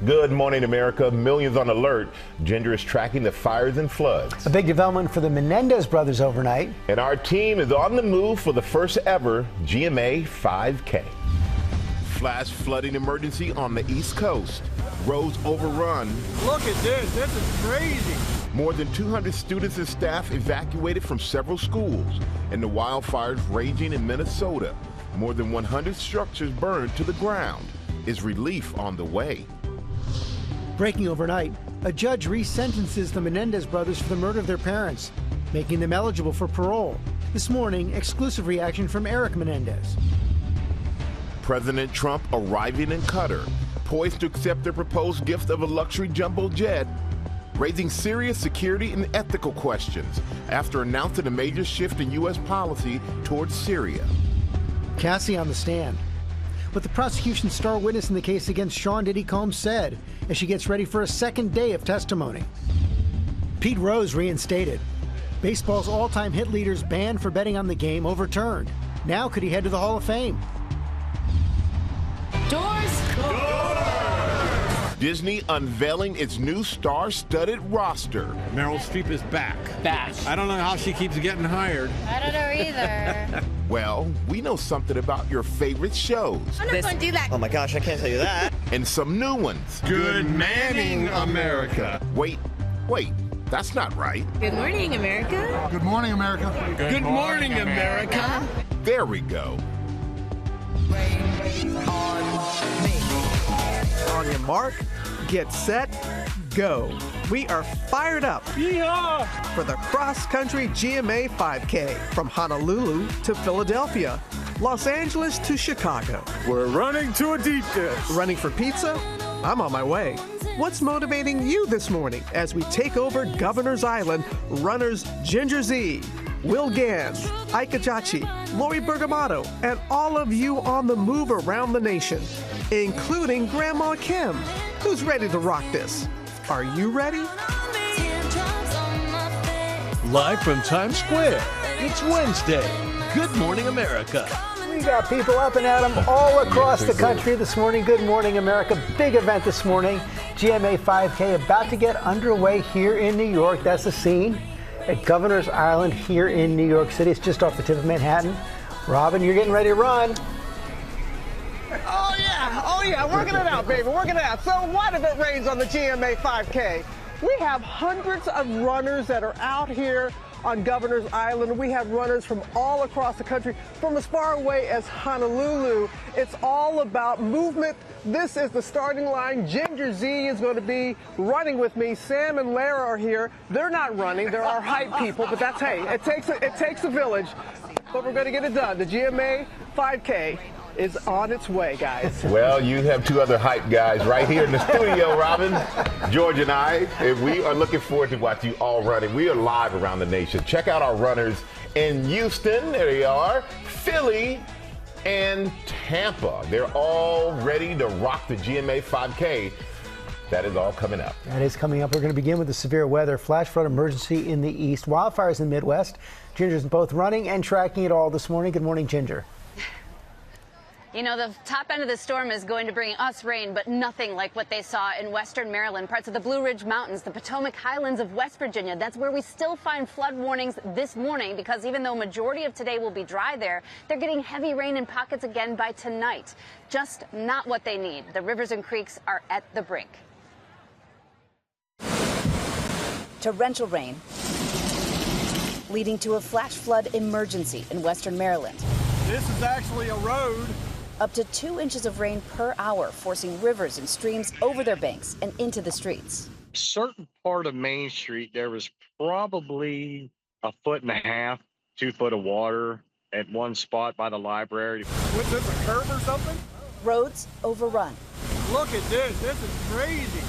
Good morning, America. Millions on alert. Ginger is tracking the fires and floods. A big development for the Menendez brothers overnight. And our team is on the move for the first ever GMA 5K. Flash flooding emergency on the East Coast. Roads overrun. Look at this. This is crazy. More than 200 students and staff evacuated from several schools. And the wildfires raging in Minnesota. More than 100 structures burned to the ground. Is relief on the way? Breaking overnight, a judge resentences the Menendez brothers for the murder of their parents, making them eligible for parole. This morning, exclusive reaction from Erik Menendez. President Trump arriving in Qatar, poised to accept their proposed gift of a luxury jumbo jet, raising serious security and ethical questions after announcing a major shift in U.S. policy towards Syria. Cassie on the stand. What the prosecution's star witness in the case against Sean Diddy Combs said as she gets ready for a second day of testimony. Pete Rose reinstated. Baseball's all-time hit leader's ban for betting on the game overturned. Now could he head to the Hall of Fame? Doors! Disney unveiling its new star-studded roster. Meryl Streep is back. Bash. I don't know how she keeps getting hired. I don't know either. Well, we know something about your favorite shows. I'm not going to do that. Oh my gosh, I can't tell you that. And some new ones. Good Manning America. Wait, that's not right. Good morning, America. Good morning, America. Good morning, America. There we go. On your mark, get set, go. We are fired up for the cross-country GMA 5K from Honolulu to Philadelphia, Los Angeles to Chicago. We're running to a deep dish. Running for pizza? I'm on my way. What's motivating you this morning as we take over Governor's Island? Runners Ginger Z, Will Gans, Ike Ajachi, Lori Bergamato, and all of you on the move around the nation, including Grandma Kim, who's ready to rock this. Are you ready? Live from Times Square, it's Wednesday. Good morning, America. We got people up and at 'em all across the country this morning. Good morning, America. Big event this morning. GMA 5K about to get underway here in New York. That's the scene at Governor's Island here in New York City. It's just off the tip of Manhattan. Robin, you're getting ready to run. Oh yeah, working it out, baby, working it out. So what if it rains on the GMA 5K? We have hundreds of runners that are out here on Governor's Island. We have runners from all across the country, from as far away as Honolulu. It's all about movement. This is the starting line. Ginger Z is going to be running with me. Sam and Lara are here. They're not running. They're our hype people, but that's, hey, it takes a village. But we're going to get it done. The GMA 5K is on its way, guys. Well, you have two other hype guys right here in the studio, Robin. George and I, and we are looking forward to watch you all running. We are live around the nation. Check out our runners in Houston, there they are, Philly, and Tampa. They're all ready to rock the GMA 5K. That is all coming up. That is coming up. We're going to begin with the severe weather. Flash flood emergency in the east. Wildfires in the Midwest. Ginger's both running and tracking it all this morning. Good morning, Ginger. You know, the top end of the storm is going to bring us rain, but nothing like what they saw in western Maryland, parts of the Blue Ridge Mountains, the Potomac Highlands of West Virginia. That's where we still find flood warnings this morning, because even though majority of today will be dry there, they're getting heavy rain in pockets again by tonight. Just not what they need. The rivers and creeks are at the brink. Torrential rain leading to a flash flood emergency in western Maryland. This is actually a road. Up to 2 inches of rain per hour, forcing rivers and streams over their banks and into the streets. Certain part of Main Street, there was probably 1.5 feet, 2 feet of water at one spot by the library. Was this a curve or something? Roads overrun. Look at this. This is crazy.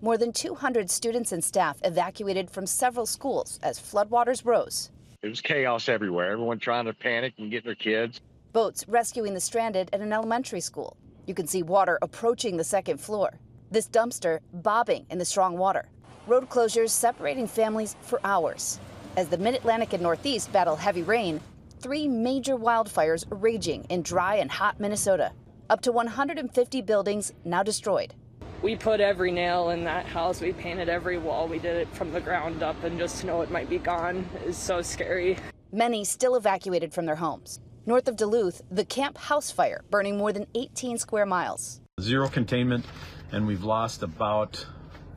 More than 200 students and staff evacuated from several schools as floodwaters rose. It was chaos everywhere. Everyone trying to panic and get their kids. Boats rescuing the stranded at an elementary school. You can see water approaching the second floor. This dumpster bobbing in the strong water. Road closures separating families for hours. As the Mid-Atlantic and Northeast battle heavy rain, 3 major wildfires raging in dry and hot Minnesota. Up to 150 buildings now destroyed. We put every nail in that house. We painted every wall. We did it from the ground up, and just to know it might be gone is so scary. Many still evacuated from their homes. North of Duluth, the Camp House fire burning more than 18 square miles. Zero containment, and we've lost about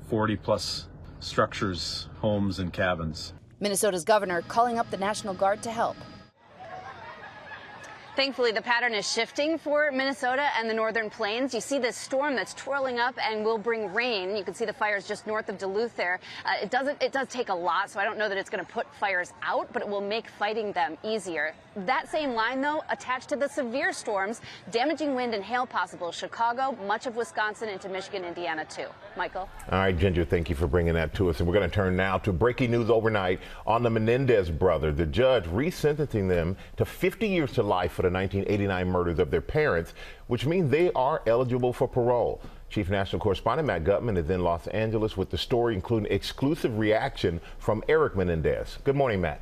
40 plus structures, homes, and cabins. Minnesota's governor calling up the National Guard to help. Thankfully, the pattern is shifting for Minnesota and the northern plains. You see this storm that's twirling up and will bring rain. You can see the fires just north of Duluth there. It does take a lot, so I don't know that it's going to put fires out, but it will make fighting them easier. That same line, though, attached to the severe storms, damaging wind and hail possible. Chicago, much of Wisconsin, into Michigan, Indiana, too. Michael? All right, Ginger, thank you for bringing that to us. And we're going to turn now to breaking news overnight on the Menendez brothers. The judge resentencing them to 50 years to life for the 1989 murders of their parents, which means they are eligible for parole. Chief National Correspondent Matt Gutman is in Los Angeles with the story, including exclusive reaction from Erik Menendez. Good morning, Matt.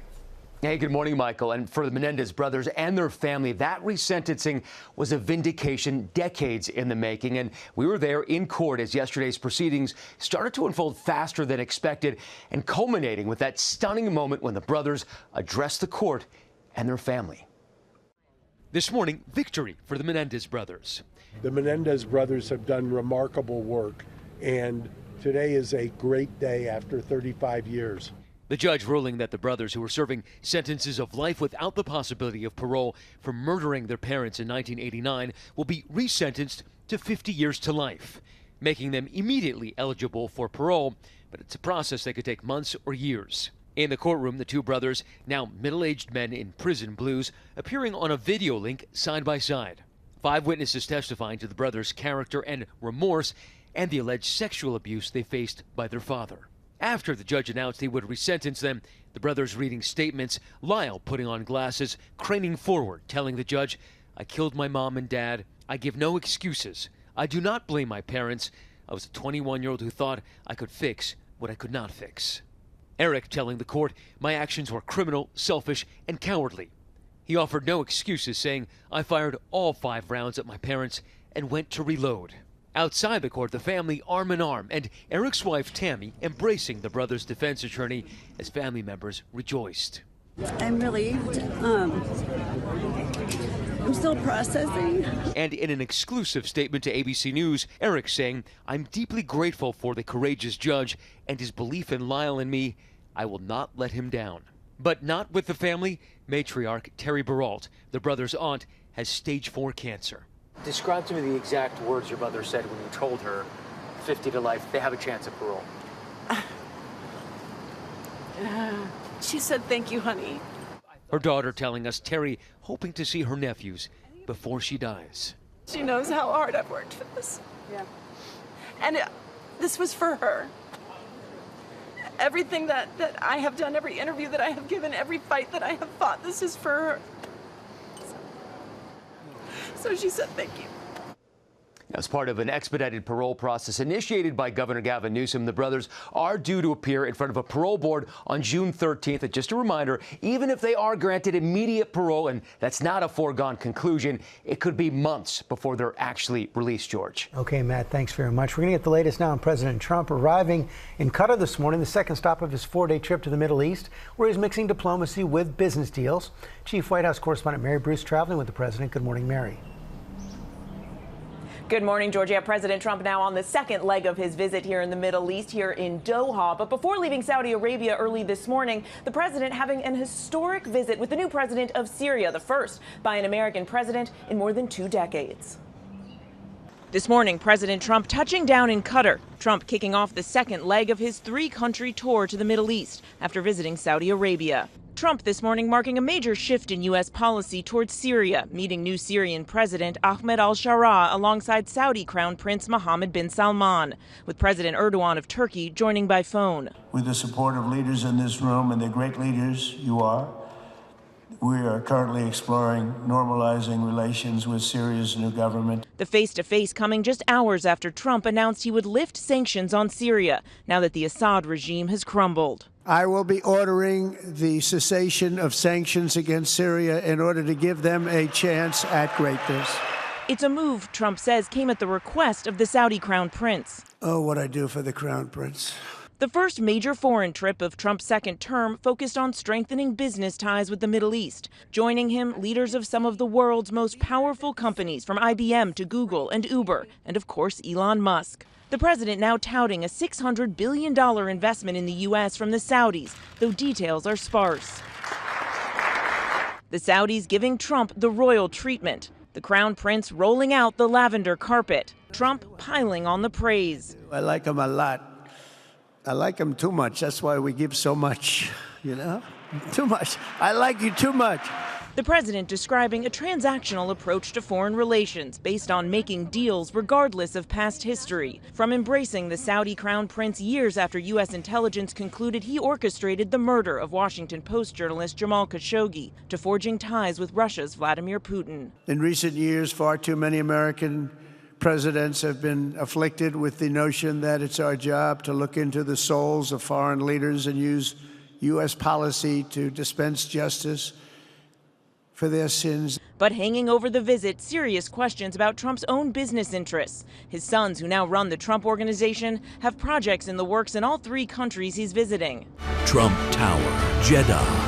Hey, good morning, Michael. And for the Menendez brothers and their family, that resentencing was a vindication decades in the making. And we were there in court as yesterday's proceedings started to unfold faster than expected and culminating with that stunning moment when the brothers addressed the court and their family. This morning, victory for the Menendez brothers. The Menendez brothers have done remarkable work, and today is a great day after 35 years. The judge ruling that the brothers, who were serving sentences of life without the possibility of parole for murdering their parents in 1989, will be resentenced to 50 years to life, making them immediately eligible for parole, but it's a process that could take months or years. In the courtroom, the two brothers, now middle-aged men in prison blues, appearing on a video link side by side. 5 witnesses testifying to the brothers' character and remorse and the alleged sexual abuse they faced by their father. After the judge announced he would resentence them, the brothers reading statements, Lyle putting on glasses, craning forward, telling the judge, "I killed my mom and dad. I give no excuses. I do not blame my parents. I was a 21-year-old who thought I could fix what I could not fix." Erik telling the court, "My actions were criminal, selfish, and cowardly." He offered no excuses, saying, "I fired all 5 rounds at my parents and went to reload." Outside the court, the family arm in arm, and Erik's wife, Tammy, embracing the brothers' defense attorney as family members rejoiced. I'm relieved. I'm still processing. And in an exclusive statement to ABC News, Erik saying, "I'm deeply grateful for the courageous judge and his belief in Lyle and me. I will not let him down." But not with the family. Matriarch Terry Baralt, the brothers' aunt, has stage 4 cancer. Describe to me the exact words your mother said when you told her 50 to life, they have a chance of parole. She said, "Thank you, honey." Her daughter telling us Terry hoping to see her nephews before she dies. She knows how hard I've worked for this. Yeah. And this was for her. Everything that I have done, every interview that I have given, every fight that I have fought, this is for her. So she said, "Thank you." As part of an expedited parole process initiated by Governor Gavin Newsom, the brothers are due to appear in front of a parole board on June 13th. And just a reminder, even if they are granted immediate parole, and that's not a foregone conclusion, it could be months before they're actually released, George. Okay, Matt, thanks very much. We're going to get the latest now on President Trump arriving in Qatar this morning, the second stop of his 4-day trip to the Middle East, where he's mixing diplomacy with business deals. Chief White House correspondent Mary Bruce traveling with the president. Good morning, Mary. Good morning, Georgia. President Trump now on the second leg of his visit here in the Middle East, here in Doha. But before leaving Saudi Arabia early this morning, the president having an historic visit with the new president of Syria, the first by an American president in more than 2 decades. This morning, President Trump touching down in Qatar. Trump kicking off the second leg of his 3-country tour to the Middle East after visiting Saudi Arabia. Trump this morning marking a major shift in U.S. policy towards Syria, meeting new Syrian President Ahmed al-Sharaa alongside Saudi Crown Prince Mohammed bin Salman, with President Erdogan of Turkey joining by phone. With the support of leaders in this room and the great leaders you are, we are currently exploring normalizing relations with Syria's new government. The face-to-face coming just hours after Trump announced he would lift sanctions on Syria, now that the Assad regime has crumbled. I will be ordering the cessation of sanctions against Syria in order to give them a chance at greatness. It's a move, Trump says, came at the request of the Saudi Crown Prince. Oh, what I do for the Crown Prince. The first major foreign trip of Trump's second term focused on strengthening business ties with the Middle East. Joining him, leaders of some of the world's most powerful companies, from IBM to Google and Uber, and of course Elon Musk. The president now touting a $600 billion investment in the U.S. from the Saudis, though details are sparse. The Saudis giving Trump the royal treatment. The Crown Prince rolling out the lavender carpet. Trump piling on the praise. I like him a lot. I like him too much. That's why we give so much, you know? Too much. I like you too much. The president describing a transactional approach to foreign relations based on making deals regardless of past history. From embracing the Saudi Crown Prince years after U.S. intelligence concluded he orchestrated the murder of Washington Post journalist Jamal Khashoggi, to forging ties with Russia's Vladimir Putin. In recent years, far too many American presidents have been afflicted with the notion that it's our job to look into the souls of foreign leaders and use U.S. policy to dispense justice for their sins. But hanging over the visit, serious questions about Trump's own business interests. His sons, who now run the Trump Organization, have projects in the works in all 3 countries he's visiting. Trump Tower, Jeddah.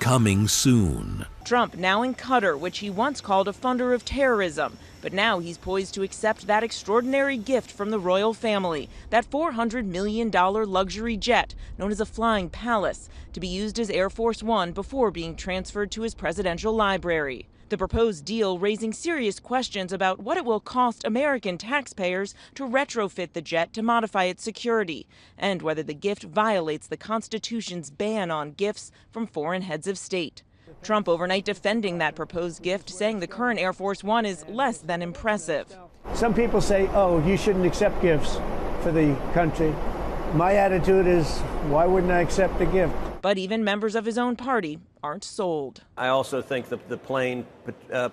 Coming soon. Trump now in Qatar, which he once called a funder of terrorism. But now he's poised to accept that extraordinary gift from the royal family, that $400 million luxury jet known as a flying palace, to be used as Air Force One before being transferred to his presidential library. The proposed deal raising serious questions about what it will cost American taxpayers to retrofit the jet to modify its security, and whether the gift violates the Constitution's ban on gifts from foreign heads of state. Trump overnight defending that proposed gift, saying the current Air Force One is less than impressive. Some people say, oh, you shouldn't accept gifts for the country. My attitude is, why wouldn't I accept a gift? But even members of his own party aren't sold. I also think that the plane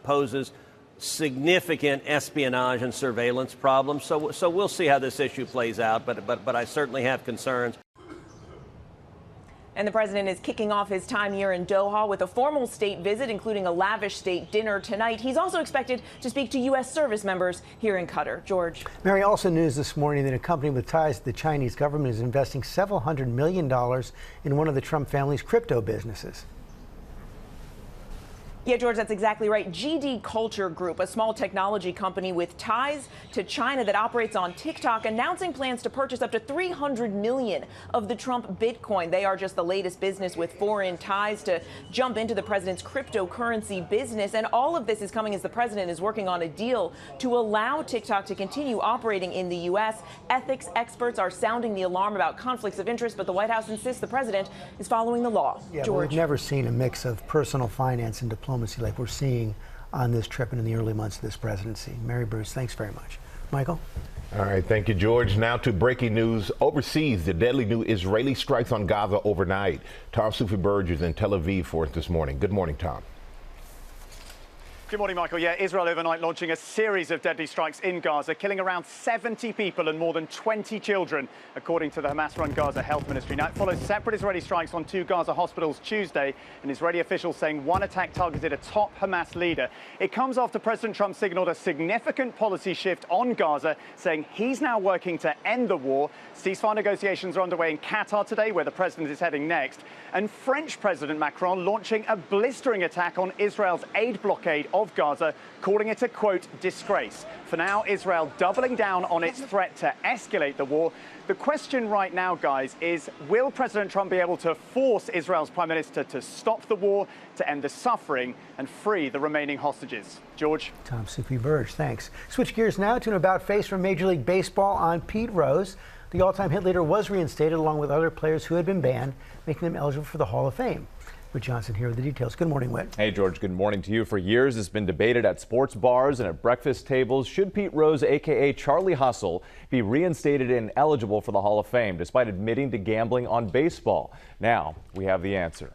poses significant espionage and surveillance problems. So we'll see how this issue plays out, but I certainly have concerns. And the president is kicking off his time here in Doha with a formal state visit, including a lavish state dinner tonight. He's also expected to speak to U.S. service members here in Qatar. George. Mary, also news this morning that a company with ties to the Chinese government is investing several $100 million in one of the Trump family's crypto businesses. Yeah, George, that's exactly right. GD Culture Group, a small technology company with ties to China that operates on TikTok, announcing plans to purchase up to 300 million of the Trump Bitcoin. They are just the latest business with foreign ties to jump into the president's cryptocurrency business. And all of this is coming as the president is working on a deal to allow TikTok to continue operating in the U.S. Ethics experts are sounding the alarm about conflicts of interest, but the White House insists the president is following the law. Yeah, George. We've never seen a mix of personal finance and diplomacy like we're seeing on this trip and in the early months of this presidency. Mary Bruce, thanks very much. Michael? All right, thank you, George. Now to breaking news overseas. The deadly new Israeli strikes on Gaza overnight. Tom Sufi-Burge is in Tel Aviv for us this morning. Good morning, Tom. Good morning, Michael. Yeah, Israel overnight launching a series of deadly strikes in Gaza, killing around 70 people and more than 20 children, according to the Hamas-run Gaza Health Ministry. Now, it follows separate Israeli strikes on 2 Gaza hospitals Tuesday, and Israeli officials saying one attack targeted a top Hamas leader. It comes after President Trump signaled a significant policy shift on Gaza, saying he's now working to end the war. Ceasefire negotiations are underway in Qatar today, where the president is heading next. And French President Macron launching a blistering attack on Israel's aid blockade of Gaza, calling it a, quote, disgrace. For now, Israel doubling down on its threat to escalate the war. The question right now, guys, is will President Trump be able to force Israel's prime minister to stop the war, to end the suffering, and free the remaining hostages? George? Tom Sufi-Burge, thanks. Switch gears now to an about-face from Major League Baseball on Pete Rose. The all-time hit leader was reinstated along with other players who had been banned, making them eligible for the Hall of Fame. Whit Johnson here with the details. Good morning, Whit. Hey, George. Good morning to you. For years, it's been debated at sports bars and at breakfast tables. Should Pete Rose, a.k.a. Charlie Hustle, be reinstated and eligible for the Hall of Fame, despite admitting to gambling on baseball? Now, we have the answer.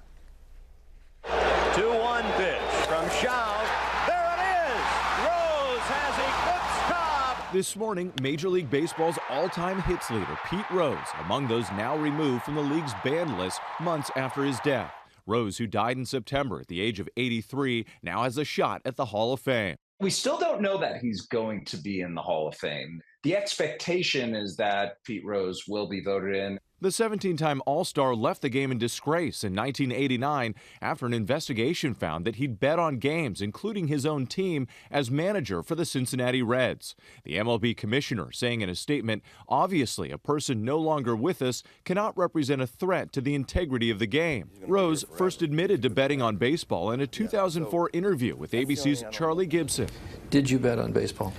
2-1 pitch from Shaw. There it is. Rose has eclipsed Cobb. This morning, Major League Baseball's all-time hits leader, Pete Rose, among those now removed from the league's ban list months after his death. Rose, who died in September at the age of 83, now has a shot at the Hall of Fame. We still don't know that he's going to be in the Hall of Fame. The expectation is that Pete Rose will be voted in. The 17-time All-Star left the game in disgrace in 1989 after an investigation found that he'd bet on games, including his own team, as manager for the Cincinnati Reds. The MLB commissioner saying in a statement, obviously a person no longer with us cannot represent a threat to the integrity of the game. Rose first admitted to betting on baseball in a 2004 interview with ABC's Charlie Gibson. Did you bet on baseball?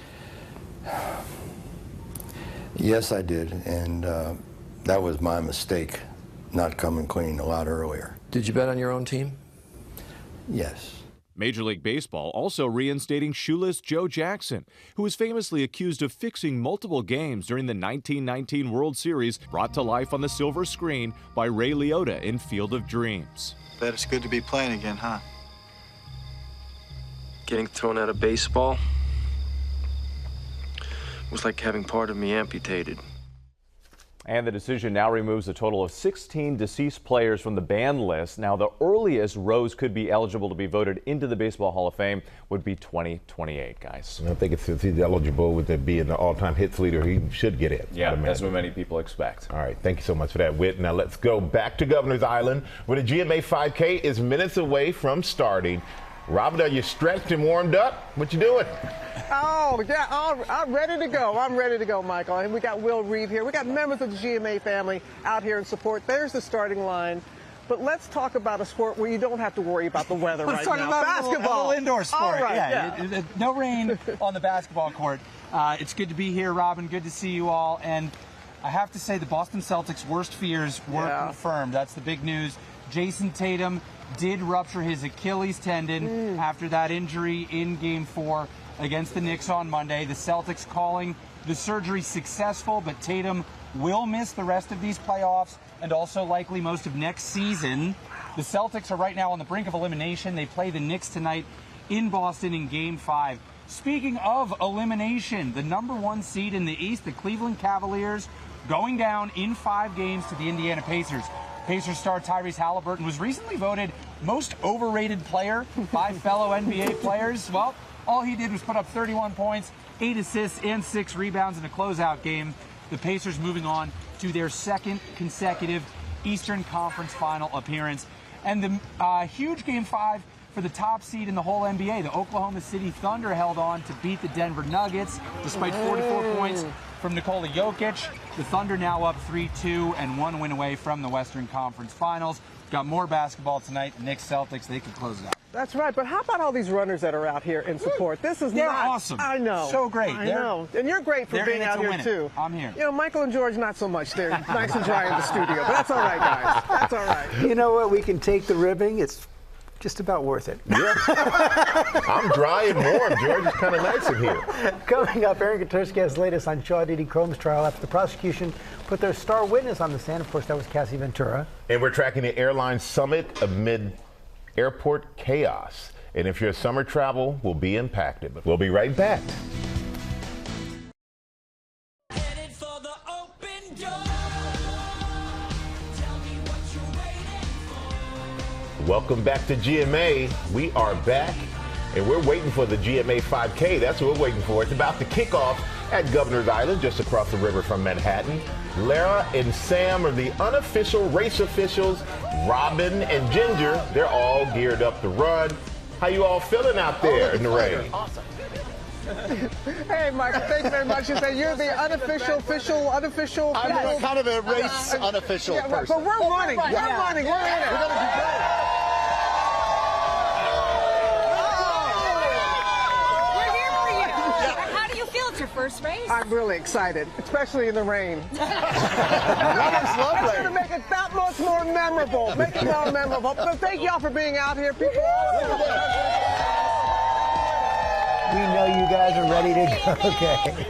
Yes, I did, and that was my mistake, not coming clean a lot earlier. Did you bet on your own team? Yes. Major League Baseball also reinstating Shoeless Joe Jackson, who was famously accused of fixing multiple games during the 1919 World Series, brought to life on the silver screen by Ray Liotta in Field of Dreams. Bet it's good to be playing again, huh? Getting thrown out of baseball was like having part of me amputated. And the decision now removes a total of 16 deceased players from the banned list. Now, the earliest Rose could be eligible to be voted into the Baseball Hall of Fame would be 2028, guys. I think since he's eligible with it being the all-time hits leader, he should get in. Yeah, that's what many people expect. All right, thank you so much for that, Whit. Now let's go back to Governor's Island, where the GMA 5K is minutes away from starting. Robin, are you stretched and warmed up? What you doing? Oh, yeah, I'm ready to go. I'm ready to go, Michael. And we got Will Reeve here. We got members of the GMA family out here in support. There's the starting line. But let's talk about a sport where you don't have to worry about the weather right now. Basketball. A little indoor sport. All right, yeah. No rain on the basketball court. It's good to be here, Robin. Good to see you all. And I have to say the Boston Celtics' worst fears were confirmed. That's the big news. Jason Tatum did rupture his Achilles tendon after that injury in Game 4 against the Knicks on Monday. The Celtics calling the surgery successful, but Tatum will miss the rest of these playoffs and also likely most of next season. The Celtics are right now on the brink of elimination. They play the Knicks tonight in Boston in Game 5. Speaking of elimination, the #1 seed in the East, the Cleveland Cavaliers, going down in 5 games to the Indiana Pacers. Pacers star Tyrese Halliburton was recently voted most overrated player by fellow NBA players. Well, all he did was put up 31 points, 8 assists, and 6 rebounds in a closeout game. The Pacers moving on to their 2nd consecutive Eastern Conference Final appearance. And the huge Game 5 for the top seed in the whole NBA. The Oklahoma City Thunder held on to beat the Denver Nuggets despite 44 points from Nikola Jokic. The Thunder now up 3-2 and 1 win away from the Western Conference Finals. Got more basketball tonight. Knicks Celtics, they could close it out. That's right, but how about all these runners that are out here in support? This is They're not awesome. I know. So great. I know. And you're great for being out here too. I'm here. You know, Michael and George, not so much. They're nice and dry in the studio, but that's all right, guys. That's all right. You know what? We can take the ribbing. It's just about worth it. Yeah. I'm dry and warm, George. It's kind of nice in here. Coming up, Aaron Katersky has the latest on Sean Diddy Combs' trial after the prosecution put their star witness on the stand. Of course, that was Cassie Ventura. And we're tracking the airline summit amid airport chaos. And if your summer travel will be impacted. We'll be right back. Welcome back to GMA. We are back, and we're waiting for the GMA 5K. That's what we're waiting for. It's about to kick off at Governor's Island, just across the river from Manhattan. Lara and Sam are the unofficial race officials. Robin and Ginger, they're all geared up to run. How you all feeling out there in the rain? Awesome. Hey, Michael, thank you very much. You say you're the unofficial. I'm kind of a race unofficial person. But we're running. We're running. We're in it. We're going to be great. It's your first race. I'm really excited, especially in the rain. Runners love rain. It's going to make it that much more memorable. Make it more memorable. But thank y'all for being out here. People all over the We know you guys are ready to go. Okay.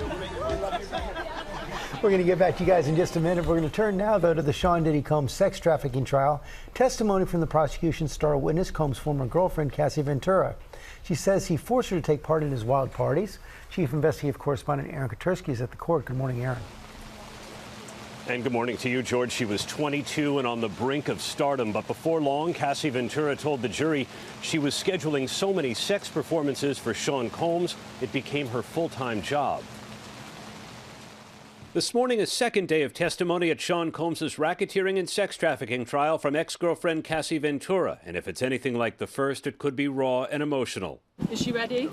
We're going to get back to you guys in just a minute. We're going to turn now, though, to the Sean Diddy Combs sex trafficking trial. Testimony from the prosecution's star witness, Combs' former girlfriend, Cassie Ventura. She says he forced her to take part in his wild parties. Chief Investigative Correspondent Aaron Katersky is at the court. Good morning, Aaron. And good morning to you, George. She was 22 and on the brink of stardom. But before long, Cassie Ventura told the jury she was scheduling so many sex performances for Sean Combs, it became her full-time job. This morning, a second day of testimony at Sean Combs' racketeering and sex trafficking trial from ex-girlfriend Cassie Ventura. And if it's anything like the first, it could be raw and emotional. Is she ready?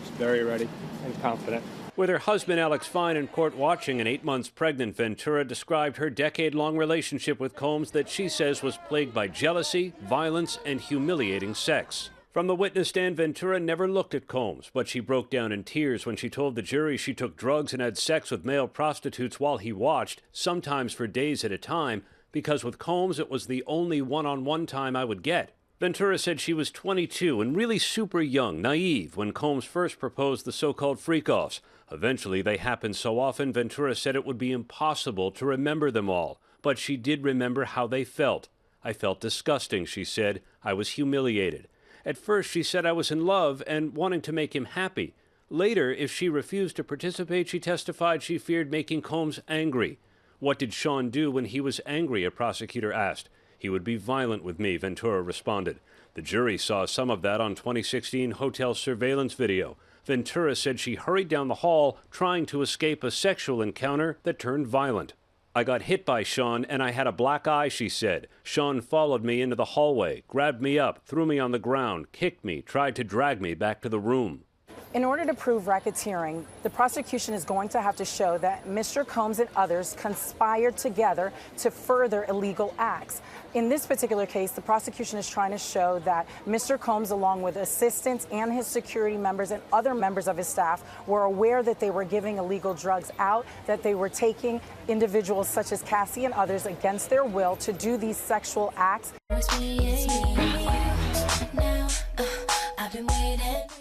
She's very ready and confident. With her husband Alex Fine in court watching and 8 months pregnant, Ventura described her decade-long relationship with Combs that she says was plagued by jealousy, violence, and humiliating sex. From the witness stand, Ventura never looked at Combs, but she broke down in tears when she told the jury she took drugs and had sex with male prostitutes while he watched, sometimes for days at a time, because with Combs it was the only one-on-one time I would get. Ventura said she was 22 and really super young, naive, when Combs first proposed the so-called freak-offs. Eventually, they happened so often, Ventura said it would be impossible to remember them all. But she did remember how they felt. I felt disgusting, she said. I was humiliated. At first, she said I was in love and wanting to make him happy. Later, if she refused to participate, she testified she feared making Combs angry. What did Sean do when he was angry, a prosecutor asked. He would be violent with me, Ventura responded. The jury saw some of that on 2016 hotel surveillance video. Ventura said she hurried down the hall trying to escape a sexual encounter that turned violent. I got hit by Sean and I had a black eye, she said. Sean followed me into the hallway, grabbed me up, threw me on the ground, kicked me, tried to drag me back to the room. In order to prove racketeering, the prosecution is going to have to show that Mr. Combs and others conspired together to further illegal acts. In this particular case, the prosecution is trying to show that Mr. Combs, along with assistants and his security members and other members of his staff, were aware that they were giving illegal drugs out, that they were taking individuals such as Cassie and others against their will to do these sexual acts.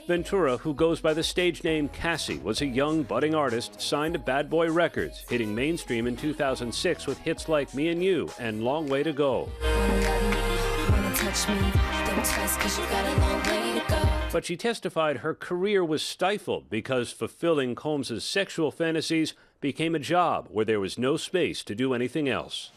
Ventura, who goes by the stage name Cassie, was a young, budding artist signed to Bad Boy Records, hitting mainstream in 2006 with hits like Me and You and Long Way to Go. But she testified her career was stifled because fulfilling Combs' sexual fantasies became a job where there was no space to do anything else.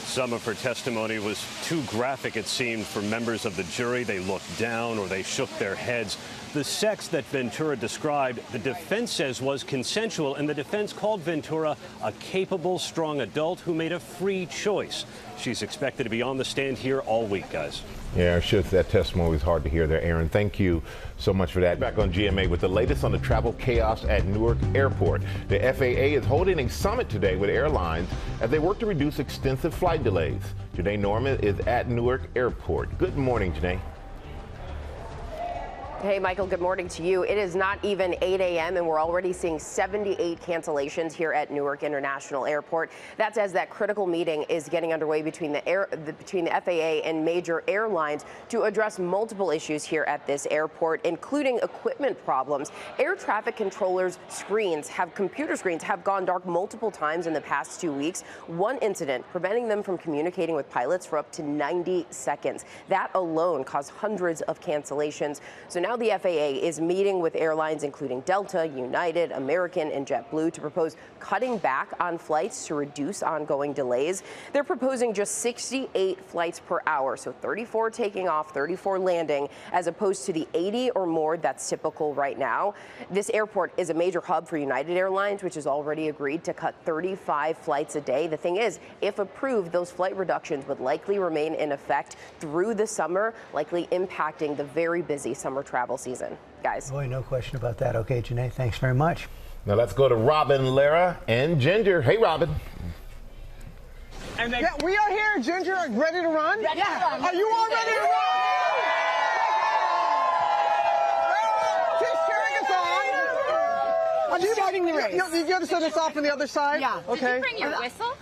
Some of her testimony was too graphic, it seemed, for members of the jury. They looked down or they shook their heads. The sex that Ventura described, the defense says was consensual, and the defense called Ventura a capable, strong adult who made a free choice. She's expected to be on the stand here all week, guys. Yeah, sure. That testimony was hard to hear there, Aaron. Thank you so much for that. Back on GMA with the latest on the travel chaos at Newark Airport. The FAA is holding a summit today with airlines as they work to reduce extensive flight delays. Janae Norman is at Newark Airport. Good morning, Janae. Hey, Michael, good morning to you. It is not even 8 a.m. and we're already seeing 78 cancellations here at Newark International Airport. That's as that critical meeting is getting underway between the FAA and major airlines to address multiple issues here at this airport, including equipment problems. Air traffic controllers' computer screens have gone dark multiple times in the past 2 weeks. One incident preventing them from communicating with pilots for up to 90 seconds. That alone caused hundreds of cancellations. So now the FAA is meeting with airlines including Delta, United, American, and JetBlue to propose cutting back on flights to reduce ongoing delays. They're proposing just 68 flights per hour, so 34 taking off, 34 landing, as opposed to the 80 or more that's typical right now. This airport is a major hub for United Airlines, which has already agreed to cut 35 flights a day. The thing is, if approved, those flight reductions would likely remain in effect through the summer, likely impacting the very busy summer travel season. Guys. Boy, no question about that. Okay, Janae, thanks very much. Now let's go to Robin, Lara, and Ginger. Hey, Robin. Yeah, we are here, Ginger. Ready to run? Ready to run. Are you all ready to run? She's cheering us on. I'm starting the race. You got to set us off on the other side? Yeah. Okay. Did you bring your whistle?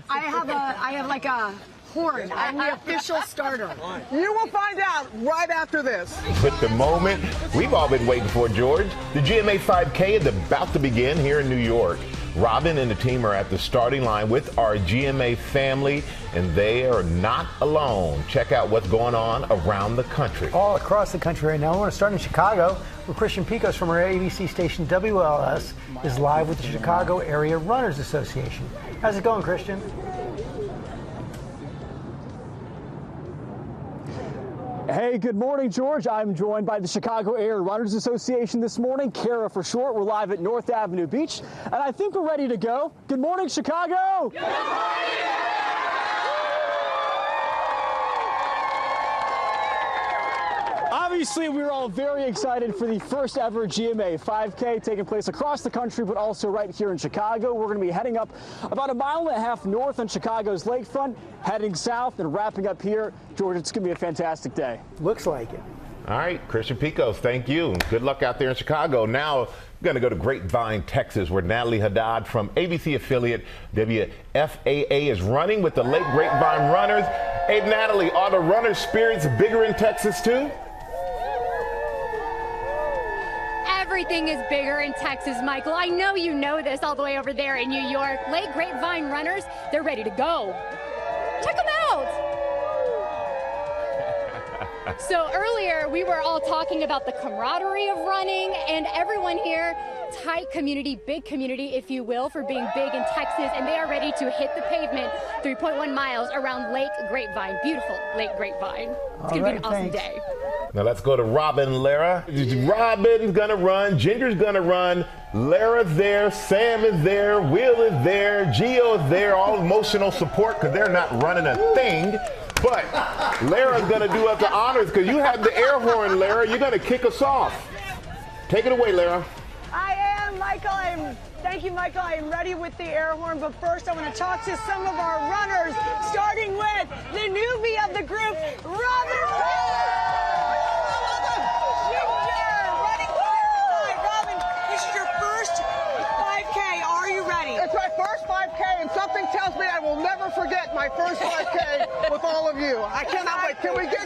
I have like a horn. I'm the official starter. You will find out right after this. But the moment we've all been waiting for, George, the GMA 5K is about to begin here in New York. Robin and the team are at the starting line with our GMA family, and they are not alone. Check out what's going on around the country. All across the country right now. We're going to start in Chicago, where Christian Picos from our ABC station WLS is live with the Chicago Area Runners Association. How's it going, Christian? Hey, good morning, George. I'm joined by the Chicago Area Runners Association this morning, CARA for short. We're live at North Avenue Beach, and I think we're ready to go. Good morning, Chicago! Good morning! Obviously, we were all very excited for the first ever GMA 5K taking place across the country, but also right here in Chicago. We're going to be heading up about 1.5 miles north on Chicago's lakefront, heading south and wrapping up here. George, it's going to be a fantastic day. Looks like it. All right, Christian Picos, thank you. Good luck out there in Chicago. Now, we're going to go to Grapevine, Texas, where Natalie Haddad from ABC affiliate WFAA is running with the Lake Grapevine Runners. Hey, Natalie, are the runner spirits bigger in Texas, too? Everything is bigger in Texas, Michael. I know you know this all the way over there in New York. Lake Grapevine Runners, they're ready to go. Check them out. So earlier, we were all talking about the camaraderie of running, and everyone here, tight community, big community, if you will, for being big in Texas, and they are ready to hit the pavement 3.1 miles around Lake Grapevine. Beautiful Lake Grapevine. It's going to be an awesome day. Now let's go to Robin, Lara. Robin's gonna run, Ginger's gonna run, Lara's there, Sam is there, Will is there, Gio's there, all emotional support because they're not running a thing. But Lara's gonna do us the honors because you have the air horn, Lara. You're gonna kick us off. Take it away, Lara. I am, Michael. Thank you, Michael. I am ready with the air horn, but first I want to talk to some of our runners, starting with the newbie of the group, Robin. It's my first 5K, and something tells me I will never forget my first 5K with all of you. I cannot wait. Can we go?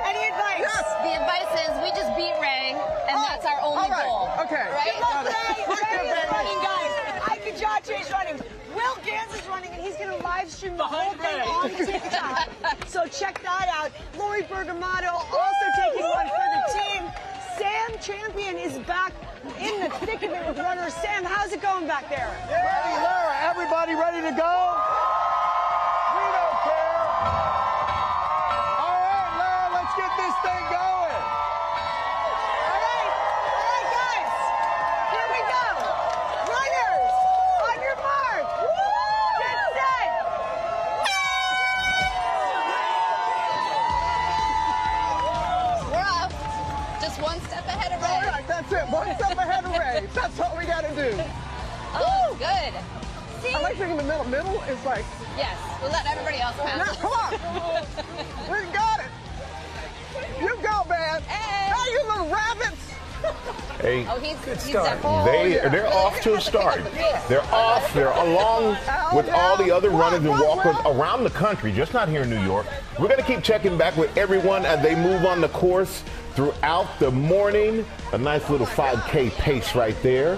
Any advice? Yes. The advice is we just beat Ray, and that's our only goal. Okay. Right? Good luck, Ray. Ray is running, guys. Ike Kajache is running. Will Gans is running, and he's going to live stream the whole thing on TikTok. So check that out. Lori Bergamato also taking one for the team. Sam Champion is back in the thick of it with runners. Sam, how's it going back there? Ready, Lara. Everybody ready to go? We don't care. All right, Lara, let's get this thing going. All right, guys. Here we go. Runners, on your mark. Get set. We're off. Just one step ahead of Ray. All right, that's it. One step ahead of Ray. That's what we got to do. Oh, good. See? I like being in the middle. Middle is like... Yes, we'll let everybody else pass. Now, come on. We got it. You go, man. Hey, you little rabbits. Hey, Oh, he's they're off to a start. They're off. They're along with all the other runners and walkers around the country, just not here in New York. We're going to keep checking back with everyone as they move on the course throughout the morning. A nice little 5K pace right there.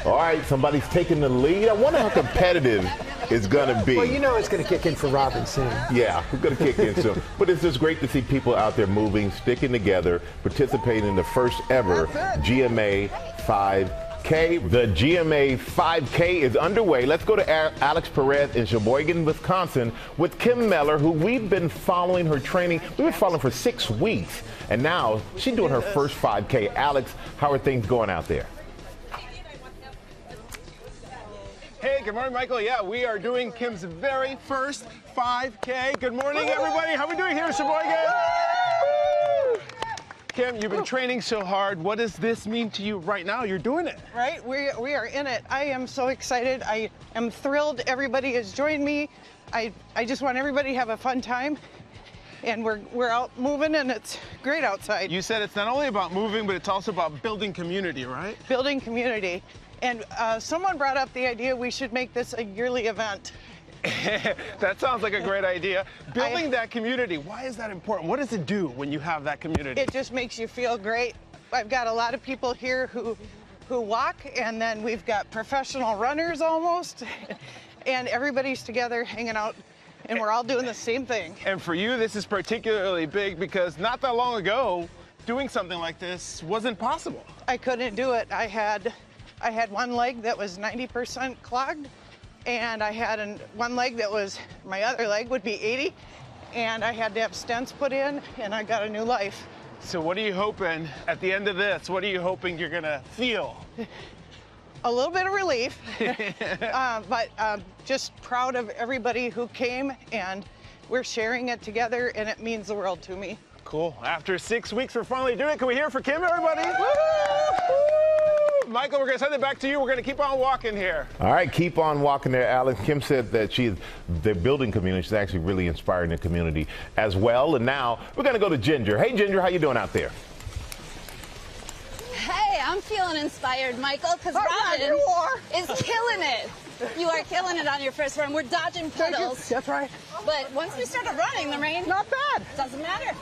All right, somebody's taking the lead. I wonder how competitive it's going to be. Well, you know it's going to kick in for Robin soon. Yeah, it's going to kick in soon. But it's just great to see people out there moving, sticking together, participating in the first ever GMA 5K. The GMA 5K is underway. Let's go to Alex Perez in Sheboygan, Wisconsin, with Kim Meller, who we've been following her training. We've been following for 6 weeks, and now she's doing her first 5K. Alex, how are things going out there? Hey, good morning, Michael. Yeah, we are doing Kim's very first 5K. Good morning, everybody. How are we doing here in Sheboygan? Kim, you've been training so hard. What does this mean to you right now? You're doing it. Right, we are in it. I am so excited. I am thrilled everybody has joined me. I just want everybody to have a fun time. And we're out moving, and it's great outside. You said it's not only about moving, but it's also about building community, right? Building community. And someone brought up the idea we should make this a yearly event. That sounds like a great idea. Building that community, why is that important? What does it do when you have that community? It just makes you feel great. I've got a lot of people here who walk, and then we've got professional runners almost, and everybody's together hanging out, and we're all doing the same thing. And for you, this is particularly big because not that long ago, doing something like this wasn't possible. I couldn't do it. I had one leg that was 90% clogged, and I had one leg that was, my other leg would be 80, and I had to have stents put in, and I got a new life. So what are you hoping at the end of this? What are you hoping you're gonna feel? A little bit of relief, but just proud of everybody who came, and we're sharing it together, and it means the world to me. Cool. After 6 weeks, we're finally doing it. Can we hear it for Kim, everybody? Woo! Michael, we're going to send it back to you. We're going to keep on walking here. All right, keep on walking there, Alex. Kim said that the building community. She's actually really inspiring the community as well. And now we're going to go to Ginger. Hey, Ginger, how you doing out there? Hey, I'm feeling inspired, Michael, because Robin is killing it. You are killing it on your first run. We're dodging puddles. That's right. But once we started running, the rain, not bad. Doesn't matter.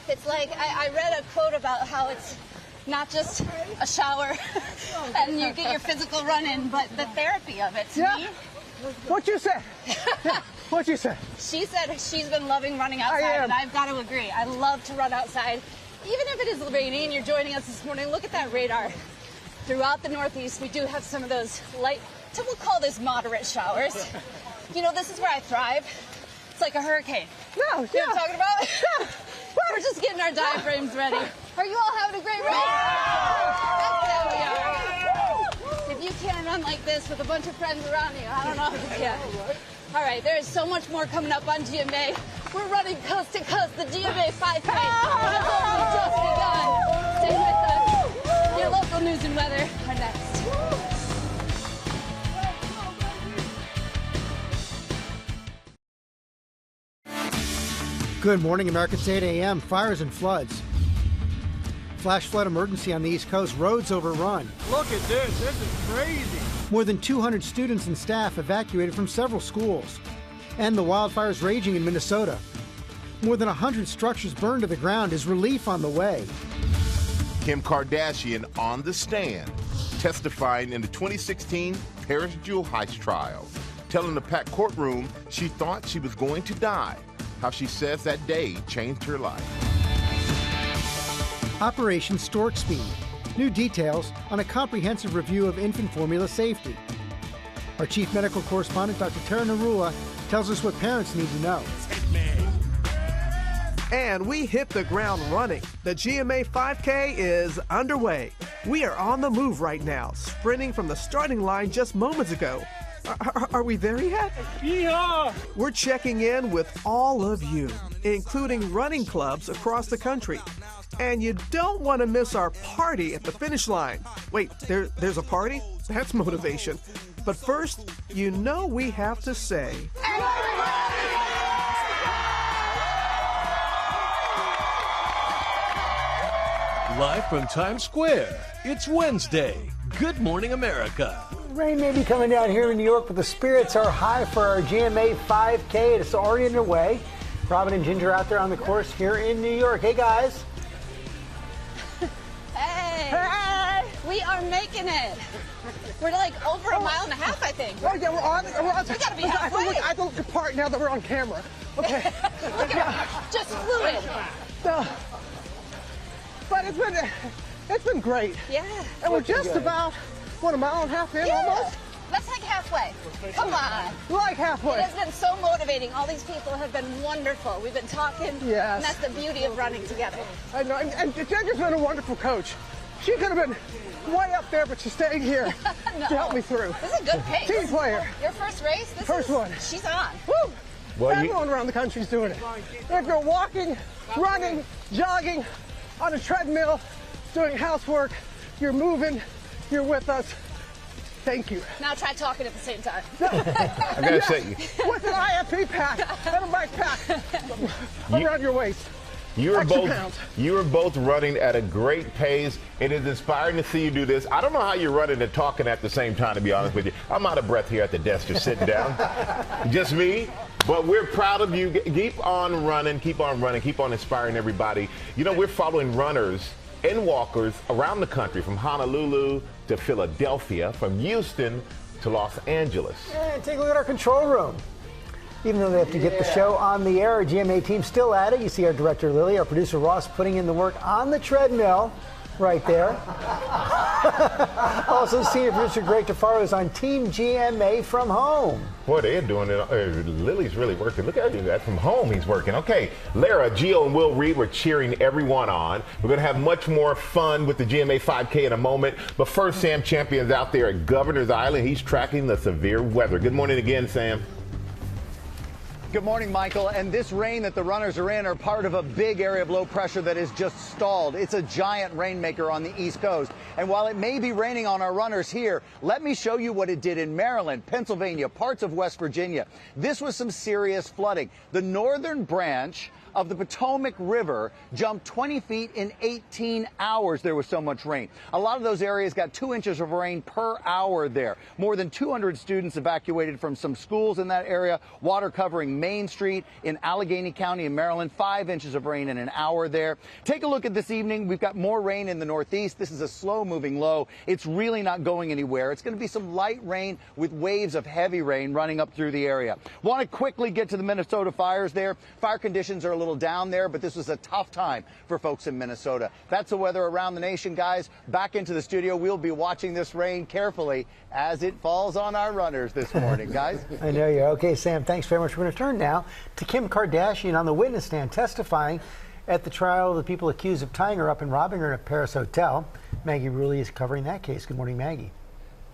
It's like, I read a quote about how it's not just a shower and you get your physical run in, but the therapy of it to me. What you said? What you said? She said she's been loving running outside, and I've got to agree. I love to run outside. Even if it is rainy and you're joining us this morning, look at that radar. Throughout the Northeast, we do have some of those light, we'll call this moderate showers. You know, this is where I thrive. It's like a hurricane. You know what I'm talking about? We're just getting our diaphragms ready. Are you all having a great race? That's how we are. If you can't run like this with a bunch of friends around you, I don't know if you can. All right, there is so much more coming up on GMA. We're running coast to coast, the GMA 5K has only just begun. Stay with us. Your local news and weather are next. Good morning, America. It's 8 a.m. Fires and floods. Flash flood emergency on the East Coast. Roads overrun. Look at this. This is crazy. More than 200 students and staff evacuated from several schools. And the wildfires raging in Minnesota. More than 100 structures burned to the ground. Is relief on the way? Kim Kardashian on the stand, testifying in the 2016 Paris jewel heist trial, telling the packed courtroom she thought she was going to die. How she says that day changed her life. Operation Stork Speed. New details on a comprehensive review of infant formula safety. Our chief medical correspondent, Dr. Tara Narula, tells us what parents need to know. And we hit the ground running. The GMA 5K is underway. We are on the move right now, sprinting from the starting line just moments ago. Are we there yet? Yeah. We're checking in with all of you, including running clubs across the country. And you don't want to miss our party at the finish line. Wait, there's a party? That's motivation. But first, you know we have to say... Live from Times Square, it's Wednesday. Good morning, America. Rain may be coming down here in New York, but the spirits are high for our GMA 5K. It's already underway. Robin and Ginger out there on the course here in New York. Hey, guys. Hey! We are making it. We're like over a mile and a half, I think. Oh, yeah, we're on. We gotta be halfway. I have to look the part now that we're on camera. Okay. Look at just fluid. But it's been great. Yeah. And we're just about, a mile and a half in almost? That's like halfway. Come on. We're like halfway. It has been so motivating. All these people have been wonderful. We've been talking. Yes. And that's the beauty of running together. I know. And Ginger's been a wonderful coach. She could have been way up there, but she's staying here No. to help me through. This is a good pace. Team player. Your first race? First one. She's on. Woo! Well, everyone around the country is doing it. If you're walking, running, jogging, on a treadmill, doing housework, you're moving, you're with us. Thank you. Now try talking at the same time. I gotta say, with an IFP pack and a bike pack around your waist. You are both running at a great pace. It is inspiring to see you do this. I don't know how you're running and talking at the same time, to be honest with you. I'm out of breath here at the desk just sitting down. Just me. But we're proud of you. Keep on running, keep on inspiring everybody. You know, we're following runners and walkers around the country, from Honolulu to Philadelphia, from Houston to Los Angeles. And take a look at our control room. Even though they have to get the show on the air, our GMA team still at it. You see our director Lily, our producer Ross putting in the work on the treadmill right there. Also, senior producer Greg Tafaro is on Team GMA from home. Boy, they're doing it. Lily's really working. Look at that. From home, he's working. Okay, Lara, Gio, and Will Reed were cheering everyone on. We're going to have much more fun with the GMA 5K in a moment. But first, Sam Champion's out there at Governor's Island. He's tracking the severe weather. Good morning again, Sam. Good morning, Michael. And this rain that the runners are in are part of a big area of low pressure that is just stalled. It's a giant rainmaker on the East Coast. And while it may be raining on our runners here, let me show you what it did in Maryland, Pennsylvania, parts of West Virginia. This was some serious flooding. The northern branch of the Potomac River jumped 20 feet in 18 hours. There was so much rain. A lot of those areas got 2 inches of rain per hour there. More than 200 students evacuated from some schools in that area. Water covering Main Street in Allegheny County in Maryland. 5 inches of rain in an hour there. Take a look at this evening. We've got more rain in the northeast. This is a slow moving low. It's really not going anywhere. It's going to be some light rain with waves of heavy rain running up through the area. Want to quickly get to the Minnesota fires there. Fire conditions are a little down there, but this was a tough time for folks in Minnesota. That's the weather around the nation, guys. Back into the studio. We'll be watching this rain carefully as it falls on our runners this morning, guys. I know you're okay, Sam. Thanks very much. We're going to turn now to Kim Kardashian on the witness stand testifying at the trial of the people accused of tying her up and robbing her at a Paris hotel. Maggie Rulli is covering that case. Good morning, Maggie.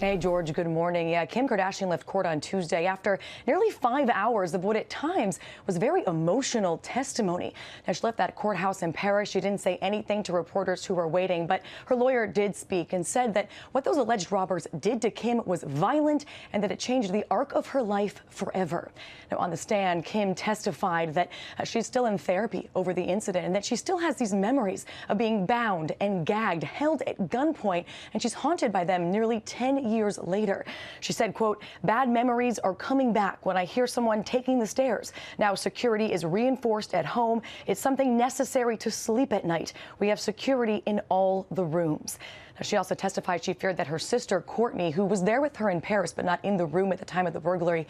Hey, George, good morning. Yeah, Kim Kardashian left court on Tuesday after nearly 5 hours of what at times was very emotional testimony. Now, she left that courthouse in Paris. She didn't say anything to reporters who were waiting, but her lawyer did speak and said that what those alleged robbers did to Kim was violent and that it changed the arc of her life forever. Now, on the stand, Kim testified that she's still in therapy over the incident and that she still has these memories of being bound and gagged, held at gunpoint, and she's haunted by them nearly 10 years later. She said, quote, "Bad memories are coming back when I hear someone taking the stairs. Now security is reinforced at home. It's something necessary to sleep at night. We have security in all the rooms." She also testified she feared that her sister, Courtney, who was there with her in Paris but not in the room at the time of the burglary,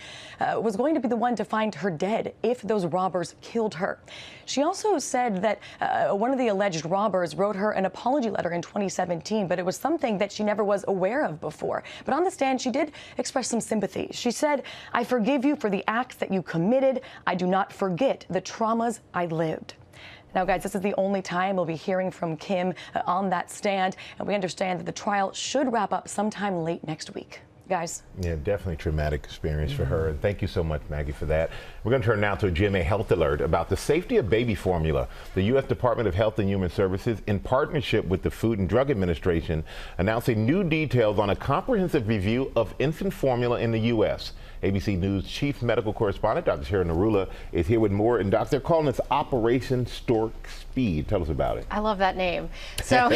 was going to be the one to find her dead if those robbers killed her. She also said that one of the alleged robbers wrote her an apology letter in 2017, but it was something that she never was aware of before. But on the stand, she did express some sympathy. She said, "I forgive you for the acts that you committed. I do not forget the traumas I lived." Now, guys, this is the only time we'll be hearing from Kim on that stand, and we understand that the trial should wrap up sometime late next week. Guys. Yeah, definitely traumatic experience for her. And thank you so much, Maggie, for that. We're going to turn now to a GMA Health Alert about the safety of baby formula. The U.S. Department of Health and Human Services, in partnership with the Food and Drug Administration, announcing new details on a comprehensive review of infant formula in the U.S. ABC News chief medical correspondent, Dr. Sharon Narula, is here with more. And Dr., they're calling this Operation Stork Speed. Tell us about it. I love that name. So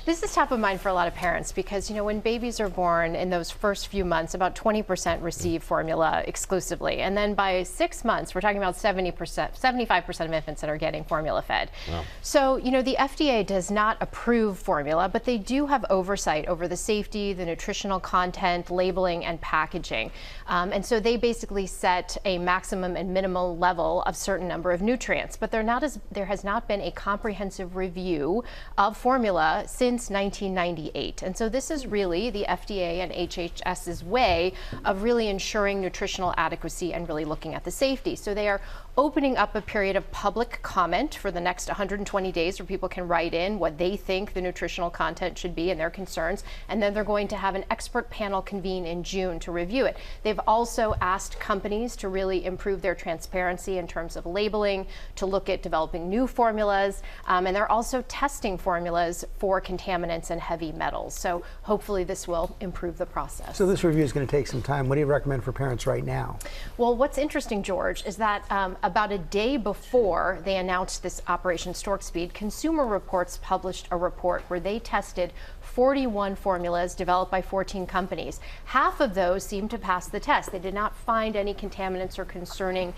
this is top of mind for a lot of parents because, you know, when babies are born in those first few months, about 20% receive formula exclusively. And then by 6 months, we're talking about 75% of infants that are getting formula fed. Wow. So, you know, the FDA does not approve formula, but they do have oversight over the safety, the nutritional content, labeling, and packaging. And so they basically set a maximum and minimal level of certain number of nutrients, but there has not been a comprehensive review of formula since 1998. And so this is really the FDA and HHS's way of really ensuring nutritional adequacy and really looking at the safety. So they are opening up a period of public comment for the next 120 days where people can write in what they think the nutritional content should be and their concerns. And then they're going to have an expert panel convene in June to review it. They've also asked companies to really improve their transparency in terms of labeling, to look at developing new formulas, and they're also testing formulas for contaminants and heavy metals. So hopefully this will improve the process. So this review is going to take some time. What do you recommend for parents right now? Well, what's interesting, George, is that about a day before they announced this Operation Stork Speed, Consumer Reports published a report where they tested 41 formulas developed by 14 companies. Half of those seemed to pass the test. They did not find any contaminants or concerning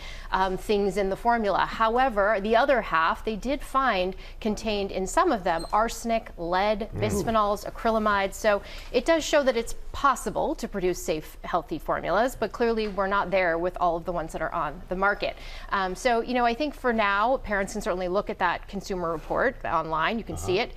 things in the formula. However, the other half they did find contained in some of them arsenic, lead, bisphenols, acrylamides. So it does show that it's possible to produce safe, healthy formulas, but clearly we're not there with all of the ones that are on the market. So, you know, I think for now, parents can certainly look at that consumer report online. You can see it.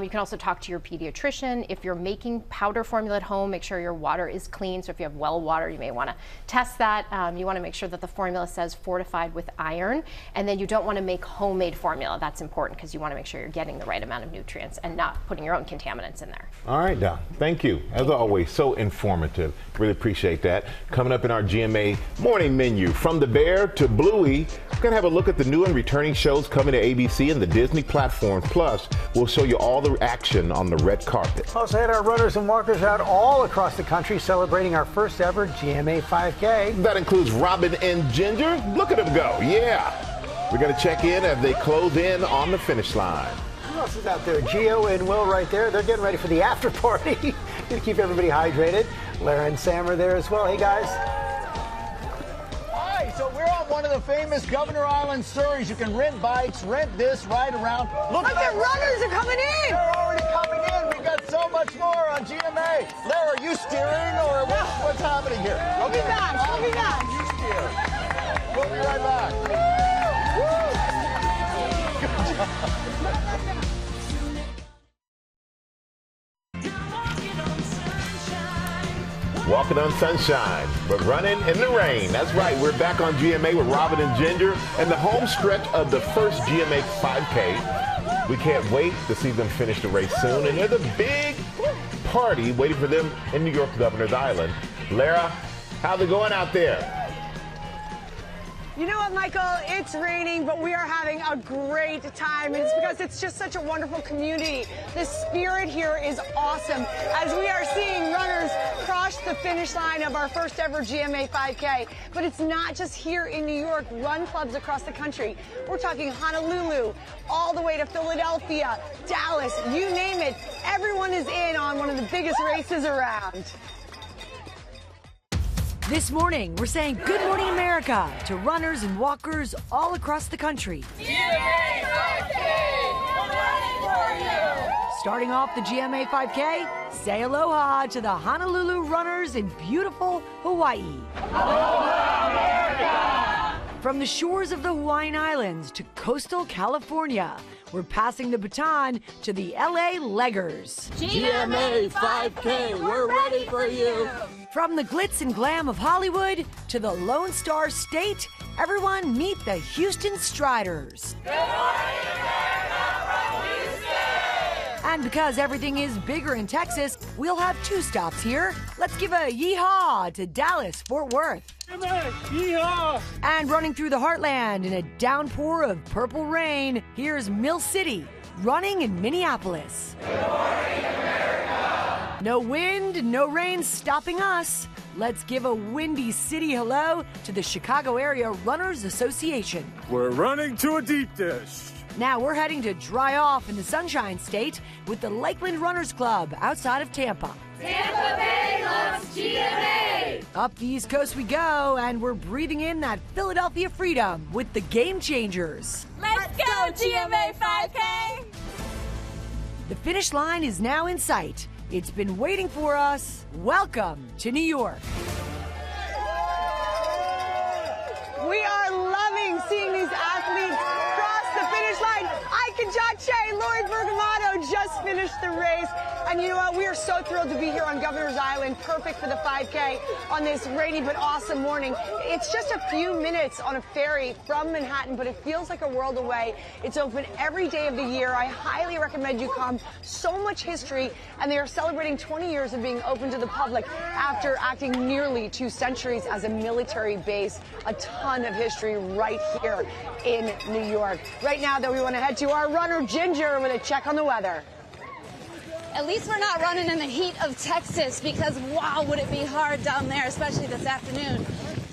You can also talk to your pediatrician. If you're making powder formula at home, make sure your water is clean. So if you have well water, you may want to test that. You want to make sure that the formula says fortified with iron. And then you don't want to make homemade formula. That's important because you want to make sure you're getting the right amount of nutrients and not putting your own contaminants in there. All right, Doc. Thank you. As always, so informative. Really appreciate that. Coming up in our GMA morning menu, from the Bear to Bluey, we're going to have a look at the new and returning shows coming to ABC and the Disney platform. Plus, we'll show you all the action on the red carpet. Also had our runners and walkers out all across the country celebrating our first ever GMA 5K. That includes Robin and Ginger. Look at them go. Yeah. We're going to check in as they close in on the finish line. Who else is out there? Gio and Will right there. They're getting ready for the after party to keep everybody hydrated. Lara and Sam are there as well. Hey, guys. Hi, so we're on one of the famous Governor Island stories. You can rent bikes, rent this, ride around. Look, the runners are coming in. They're already coming in. We've got so much more on GMA. Lara, are you steering or what's happening here? We'll be back. We'll be back. You steer. We'll be right back. Good job. Walking on sunshine, but running in the rain. That's right, we're back on GMA with Robin and Ginger and the home stretch of the first GMA 5K. We can't wait to see them finish the race soon, and there's a big party waiting for them in New York Governor's Island. Lara, how's it going out there? You know what, Michael? It's raining, but we are having a great time. And it's because it's just such a wonderful community. The spirit here is awesome as we are seeing runners cross the finish line of our first ever GMA 5K. But it's not just here in New York. Run clubs across the country. We're talking Honolulu, all the way to Philadelphia, Dallas, you name it. Everyone is in on one of the biggest races around. This morning, we're saying Good Morning America to runners and walkers all across the country. GMA 5K, we're ready for you. Starting off the GMA 5K, say aloha to the Honolulu runners in beautiful Hawaii. Aloha, America! From the shores of the Hawaiian Islands to coastal California, we're passing the baton to the LA Leggers. GMA 5K, we're ready for you. From the glitz and glam of Hollywood to the Lone Star State, everyone meet the Houston Striders. Good morning, America from Houston! And because everything is bigger in Texas, we'll have two stops here. Let's give a yeehaw to Dallas, Fort Worth. Yeehaw! And running through the heartland in a downpour of purple rain, here's Mill City, running in Minneapolis. Good morning, America! No wind, no rain stopping us. Let's give a windy city hello to the Chicago Area Runners Association. We're running to a deep dish. Now we're heading to dry off in the Sunshine State with the Lakeland Runners Club outside of Tampa. Tampa Bay loves GMA! Up the East Coast we go, and we're breathing in that Philadelphia freedom with the Game Changers. Let's go, GMA 5K! The finish line is now in sight. It's been waiting for us. Welcome to New York. We are loving seeing these athletes cross the finish line. Ike Kajache, Lori Bergamatto just finished the race. And you know what? We are so thrilled to be here on Governor's Island, perfect for the 5K on this rainy but awesome morning. It's just a few minutes on a ferry from Manhattan, but it feels like a world away. It's open every day of the year. I highly recommend you come. So much history, and they are celebrating 20 years of being open to the public after acting nearly 2 centuries as a military base. A ton of history right here in New York. Right now, though, we want to head to our runner, Ginger, with a check on the weather. At least we're not running in the heat of Texas because, wow, would it be hard down there, especially this afternoon.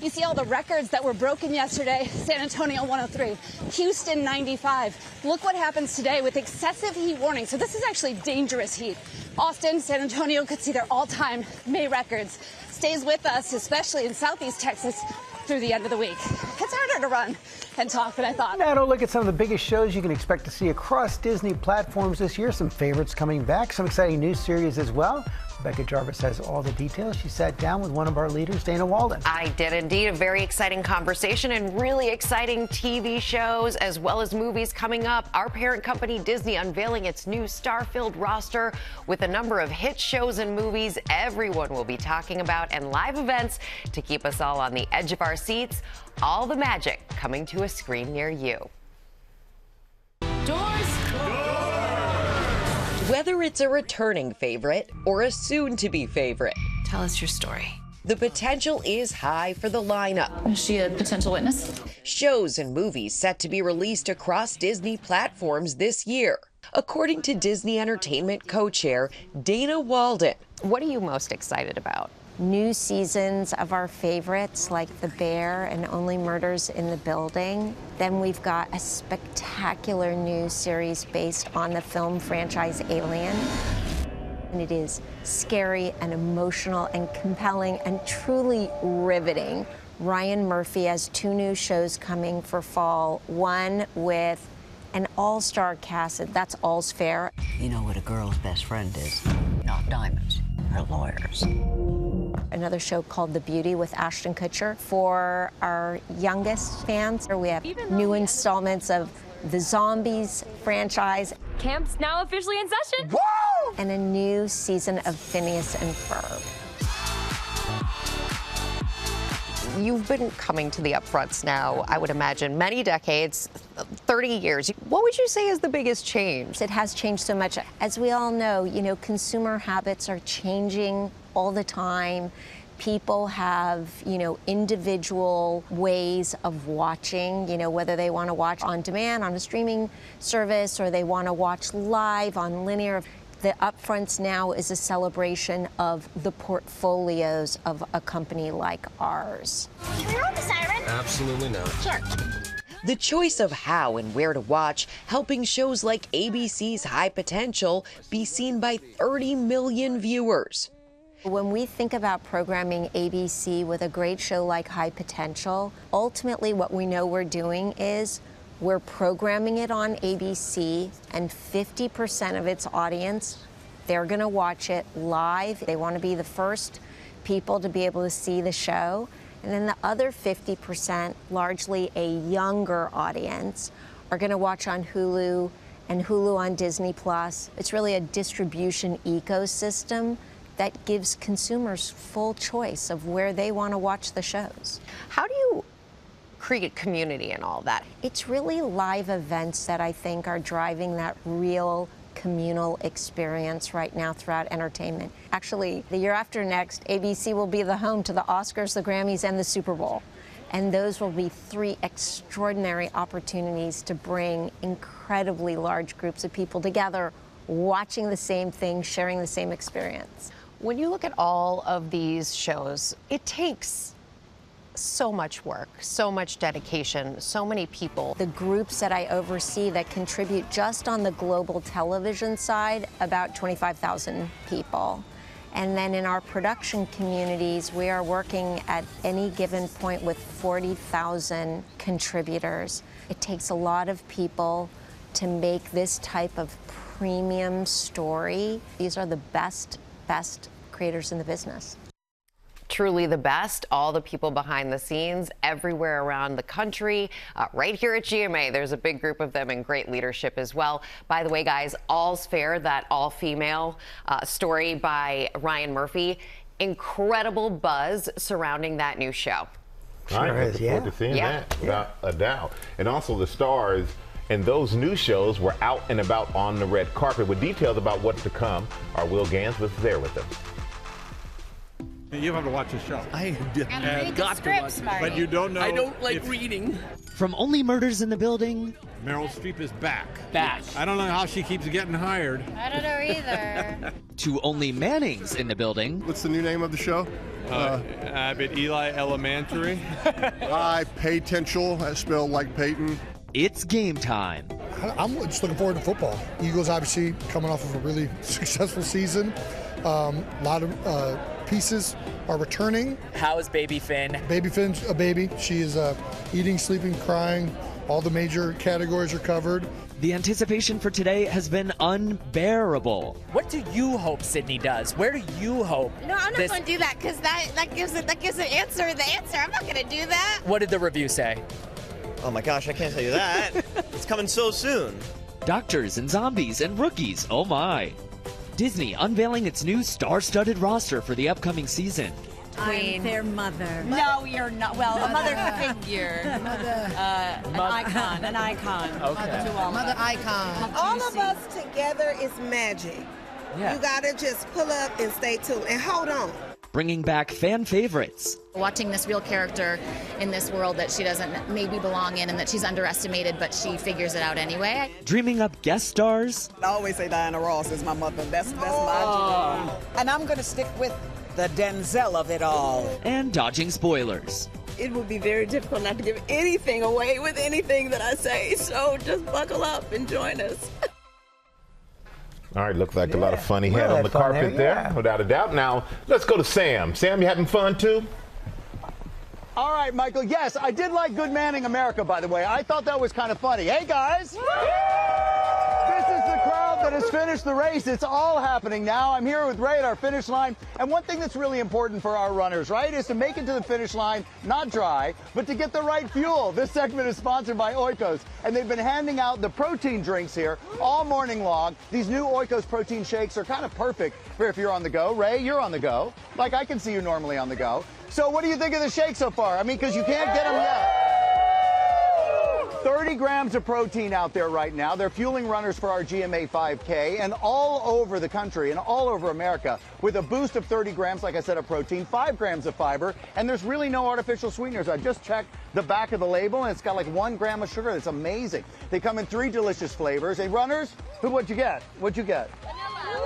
You see all the records that were broken yesterday. San Antonio 103, Houston 95. Look what happens today with excessive heat warning. So this is actually dangerous heat. Austin, San Antonio could see their all-time May records. Stays with us, especially in Southeast Texas, through the end of the week. It's harder to run and talk than I thought. Now, to look at some of the biggest shows you can expect to see across Disney platforms this year. Some favorites coming back, some exciting new series as well. Rebecca Jarvis has all the details. She sat down with one of our leaders, Dana Walden. I did indeed. A very exciting conversation and really exciting TV shows as well as movies coming up. Our parent company, Disney, unveiling its new star-filled roster with a number of hit shows and movies everyone will be talking about and live events to keep us all on the edge of our seats. All the magic coming to a screen near you. Whether it's a returning favorite or a soon-to-be favorite, tell us your story. The potential is high for the lineup. Is she a potential witness? Shows and movies set to be released across Disney platforms this year, according to Disney Entertainment co-chair Dana Walden. What are you most excited about? New seasons of our favorites like The Bear and Only Murders in the Building. Then we've got a spectacular new series based on the film franchise Alien. And it is scary and emotional and compelling and truly riveting. Ryan Murphy has 2 new shows coming for fall, one with an all-star cast. That's All's Fair. You know what a girl's best friend is? Not diamonds, her lawyers. Another show called The Beauty with Ashton Kutcher. For our youngest fans, we have new installments of the Zombies franchise. Camp's now officially in session. Woo! And a new season of Phineas and Ferb. You've been coming to the upfronts now, I would imagine, many decades, 30 years. What would you say is the biggest change? It has changed so much. As we all know, consumer habits are changing all the time. People have, individual ways of watching, whether they want to watch on demand on a streaming service or they want to watch live on linear. The upfronts now is a celebration of the portfolios of a company like ours. Can we roll the siren? Absolutely not. Sure. The choice of how and where to watch, helping shows like ABC's High Potential be seen by 30 million viewers. When we think about programming ABC with a great show like High Potential, ultimately what we know we're doing is we're programming it on ABC, and 50% of its audience, they're going to watch it live. They want to be the first people to be able to see the show. And then the other 50%, largely a younger audience, are going to watch on Hulu and Hulu on Disney+. It's really a distribution ecosystem that gives consumers full choice of where they want to watch the shows. How do you create community and all that? It's really live events that I think are driving that real communal experience right now throughout entertainment. Actually, the year after next, ABC will be the home to the Oscars, the Grammys, and the Super Bowl. And those will be 3 extraordinary opportunities to bring incredibly large groups of people together, watching the same thing, sharing the same experience. When you look at all of these shows, it takes so much work, so much dedication, so many people. The groups that I oversee that contribute just on the global television side, about 25,000 people. And then in our production communities, we are working at any given point with 40,000 contributors. It takes a lot of people to make this type of premium story. These are the best creators in the business. Truly the best, all the people behind the scenes everywhere around the country. Right here at GMA, there's a big group of them and great leadership as well. By the way, guys, All's Fair, that all-female story by Ryan Murphy, incredible buzz surrounding that new show. Sure is, looking forward to seeing that, without a doubt. And also the stars and those new shows were out and about on the red carpet with details about what's to come. Our Will Gans was there with them. You have to watch the show. I have got to watch it. But you don't know. I don't like reading. From Only Murders in the Building. Meryl Streep is back. Back. I don't know how she keeps getting hired. I don't know either. To Only Manning's in the Building. What's the new name of the show? Abbott Eli Elementary. Potential, spelled like Peyton. It's game time. I'm just looking forward to football. Eagles obviously coming off of a really successful season. A lot of pieces are returning. How is Baby Finn? Baby Finn's a baby. She is eating, sleeping, crying. All the major categories are covered. The anticipation for today has been unbearable. What do you hope Sydney does? Where do you hope? No, I'm not going to do that because that gives an answer. The answer. I'm not going to do that. What did the review say? Oh my gosh, I can't tell you that. It's coming so soon. Doctors and zombies and rookies, oh my. Disney unveiling its new star-studded roster for the upcoming season. I'm their mother. No, you're not. Well, a mother figure. An icon. Okay. Mother icon. All of us together is magic. Yeah. You gotta just pull up and stay tuned and hold on. Bringing back fan favorites. Watching this real character in this world that she doesn't maybe belong in and that she's underestimated, but she figures it out anyway. Dreaming up guest stars. I always say Diana Ross is my mother. That's my dream. And I'm going to stick with the Denzel of it all. And dodging spoilers. It would be very difficult not to give anything away with anything that I say, so just buckle up and join us. All right, looks like a lot of fun he had on the carpet there, without a doubt. Now, let's go to Sam. Sam, you having fun too? All right, Michael. Yes, I did like Good Manning America, by the way. I thought that was kind of funny. Hey, guys. This is the crowd that has finished the race. It's all happening now. I'm here with Ray at our finish line. And one thing that's really important for our runners, right, is to make it to the finish line, not dry, but to get the right fuel. This segment is sponsored by Oikos, and they've been handing out the protein drinks here all morning long. These new Oikos protein shakes are kind of perfect for if you're on the go. Ray, you're on the go. Like, I can see you normally on the go. So what do you think of the shake so far? I mean, because you can't get them yet. 30 grams of protein out there right now. They're fueling runners for our GMA 5K and all over the country and all over America with a boost of 30 grams, like I said, of protein, 5 grams of fiber, and there's really no artificial sweeteners. I just checked the back of the label, and it's got like 1 gram of sugar. It's amazing. They come in 3 delicious flavors. Hey, runners, what'd you get? What'd you get?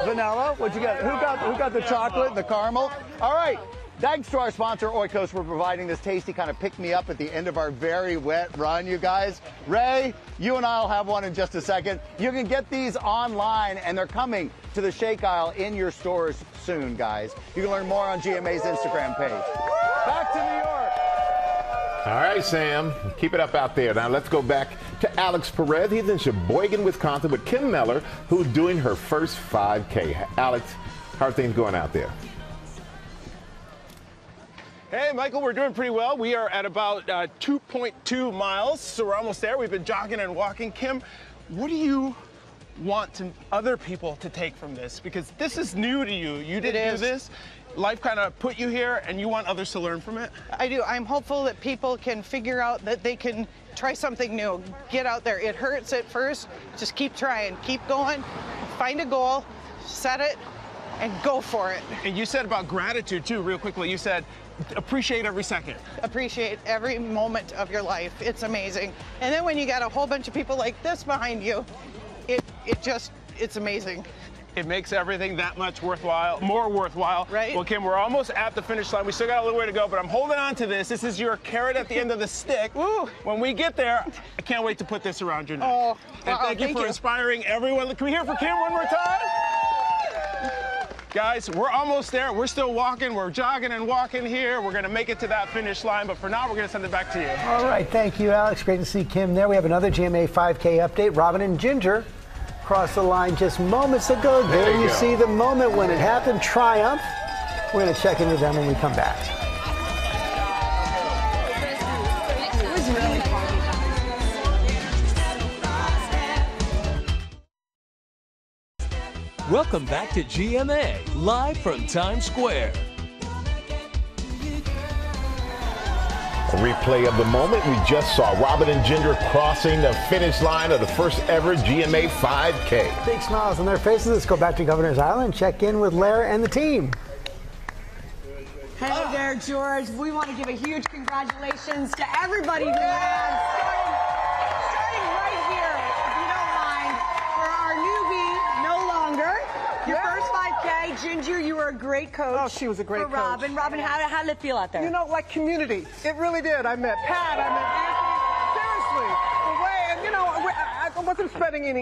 Vanilla. What'd you get? Who got the chocolate, the caramel? All right. Thanks to our sponsor, Oikos, for providing this tasty kind of pick-me-up at the end of our very wet run, you guys. Ray, you and I will have one in just a second. You can get these online, and they're coming to the shake aisle in your stores soon, guys. You can learn more on GMA's Instagram page. Back to New York. All right, Sam, keep it up out there. Now let's go back to Alex Perez. He's in Sheboygan, Wisconsin with Kim Meller, who's doing her first 5K. Alex, how are things going out there? Hey, Michael, we're doing pretty well. We are at about 2.2 miles, so we're almost there. We've been jogging and walking. Kim, what do you want other people to take from this? Because this is new to you. You didn't do this. Life kind of put you here, and you want others to learn from it? I do. I'm hopeful that people can figure out that they can try something new. Get out there. It hurts at first. Just keep trying. Keep going. Find a goal. Set it. And go for it. And you said about gratitude, too, real quickly. You said appreciate every second. Appreciate every moment of your life. It's amazing. And then when you got a whole bunch of people like this behind you, it's amazing. It makes everything that much worthwhile, more worthwhile. Right. Well, Kim, we're almost at the finish line. We still got a little way to go, but I'm holding on to this. This is your carrot at the end of the stick. Woo. When we get there, I can't wait to put this around your neck. Oh, and thank you for inspiring everyone. Can we hear for Kim one more time? Guys, we're almost there. We're still walking. We're jogging and walking here. We're going to make it to that finish line, but for now, we're going to send it back to you. All right. Thank you, Alex. Great to see Kim there. We have another GMA 5K update. Robin and Ginger crossed the line just moments ago. There you see the moment when it happened. Triumph. We're going to check in with them when we come back. Welcome back to GMA, live from Times Square. A replay of the moment we just saw. Robin and Ginger crossing the finish line of the first ever GMA 5K. Big smiles on their faces. Let's go back to Governor's Island and check in with Lara and the team. Hey there, George. We want to give a huge congratulations to everybody who ran. Starting right here, if you don't mind, for our newbie, no longer. Your first 5K, Ginger, you were a great coach. Oh, she was a great for Robin. coach. Robin, how did it feel out there? You know, like community. It really did. I met Pat, I met Anthony. Seriously. The way, and you know, I wasn't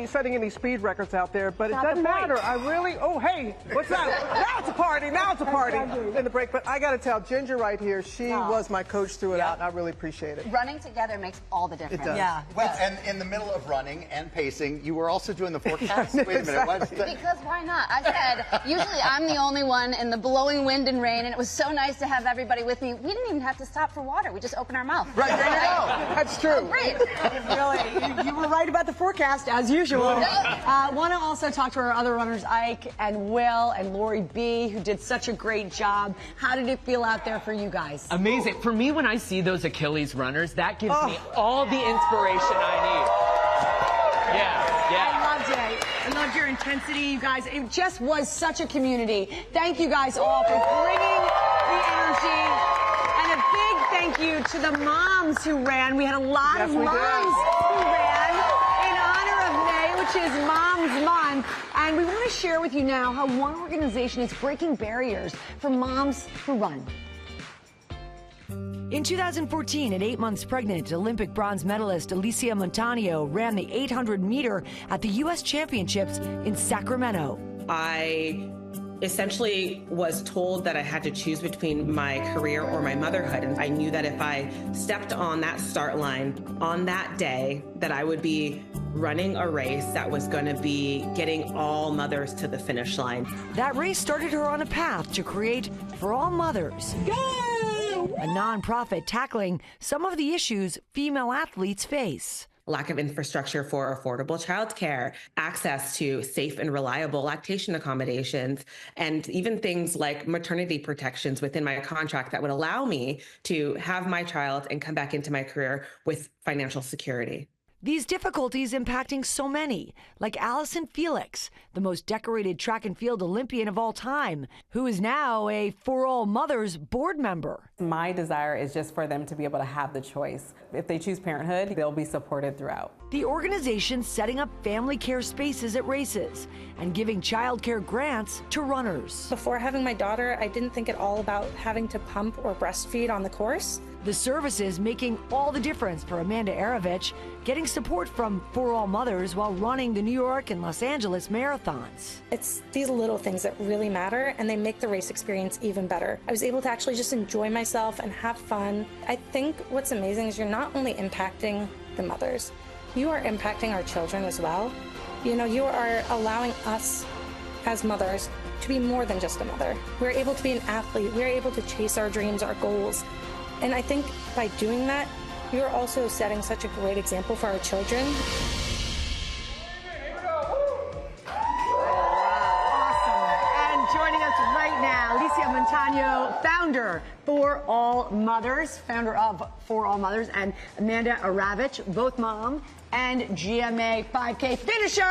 setting any speed records out there, but it doesn't matter. I really, oh, hey, what's that? Now it's a party. Now it's a party in the break. But I got to tell, Ginger right here, she was my coach through it out, and I really appreciate it. Running together makes all the difference. It does. Yeah. Well, and in the middle of running and pacing, you were also doing the forecast? Wait a minute. Exactly. Because why not? I said, usually I'm the only one in the blowing wind and rain, and it was so nice to have everybody with me. We didn't even have to stop for water. We just opened our mouth. Right, there you go. That's true. Oh, great. Really, you were right about the forecast, as usual. Want to also talk to our other runners, Ike and Will and Lori B, who did such a great job. How did it feel out there for you guys? Amazing. For me, when I see those Achilles runners, that gives me all the inspiration I need. Yeah. I loved it. I loved your intensity, you guys. It just was such a community. Thank you guys all for bringing the energy. And a big thank you to the moms who ran. We had a lot of moms who ran in honor of May, which is Moms Month. And we want to share with you now how one organization is breaking barriers for moms who run. In 2014, at 8 months pregnant, Olympic bronze medalist Alicia Montaño ran the 800-meter at the U.S. Championships in Sacramento. I essentially was told that I had to choose between my career or my motherhood, and I knew that if I stepped on that start line on that day, that I would be running a race that was going to be getting all mothers to the finish line. That race started her on a path to create For All Mothers. A nonprofit tackling some of the issues female athletes face. Lack of infrastructure for affordable childcare, access to safe and reliable lactation accommodations, and even things like maternity protections within my contract that would allow me to have my child and come back into my career with financial security. These difficulties impacting so many, like Allison Felix, the most decorated track and field Olympian of all time, who is now a For All Mothers board member. My desire is just for them to be able to have the choice. If they choose parenthood, they'll be supported throughout. The organization setting up family care spaces at races and giving child care grants to runners. Before having my daughter, I didn't think at all about having to pump or breastfeed on the course. The services making all the difference for Amanda Arovich, getting support from For All Mothers while running the New York and Los Angeles marathons. It's these little things that really matter, and they make the race experience even better. I was able to actually just enjoy myself and have fun. I think what's amazing is you're not only impacting the mothers, you are impacting our children as well. You know, you are allowing us as mothers to be more than just a mother. We're able to be an athlete. We're able to chase our dreams, our goals. And I think by doing that, you're also setting such a great example for our children. And joining us right now, Alicia Montaño, founder For All Mothers, founder of For All Mothers, and Amanda Arovich, both mom and GMA 5K finisher.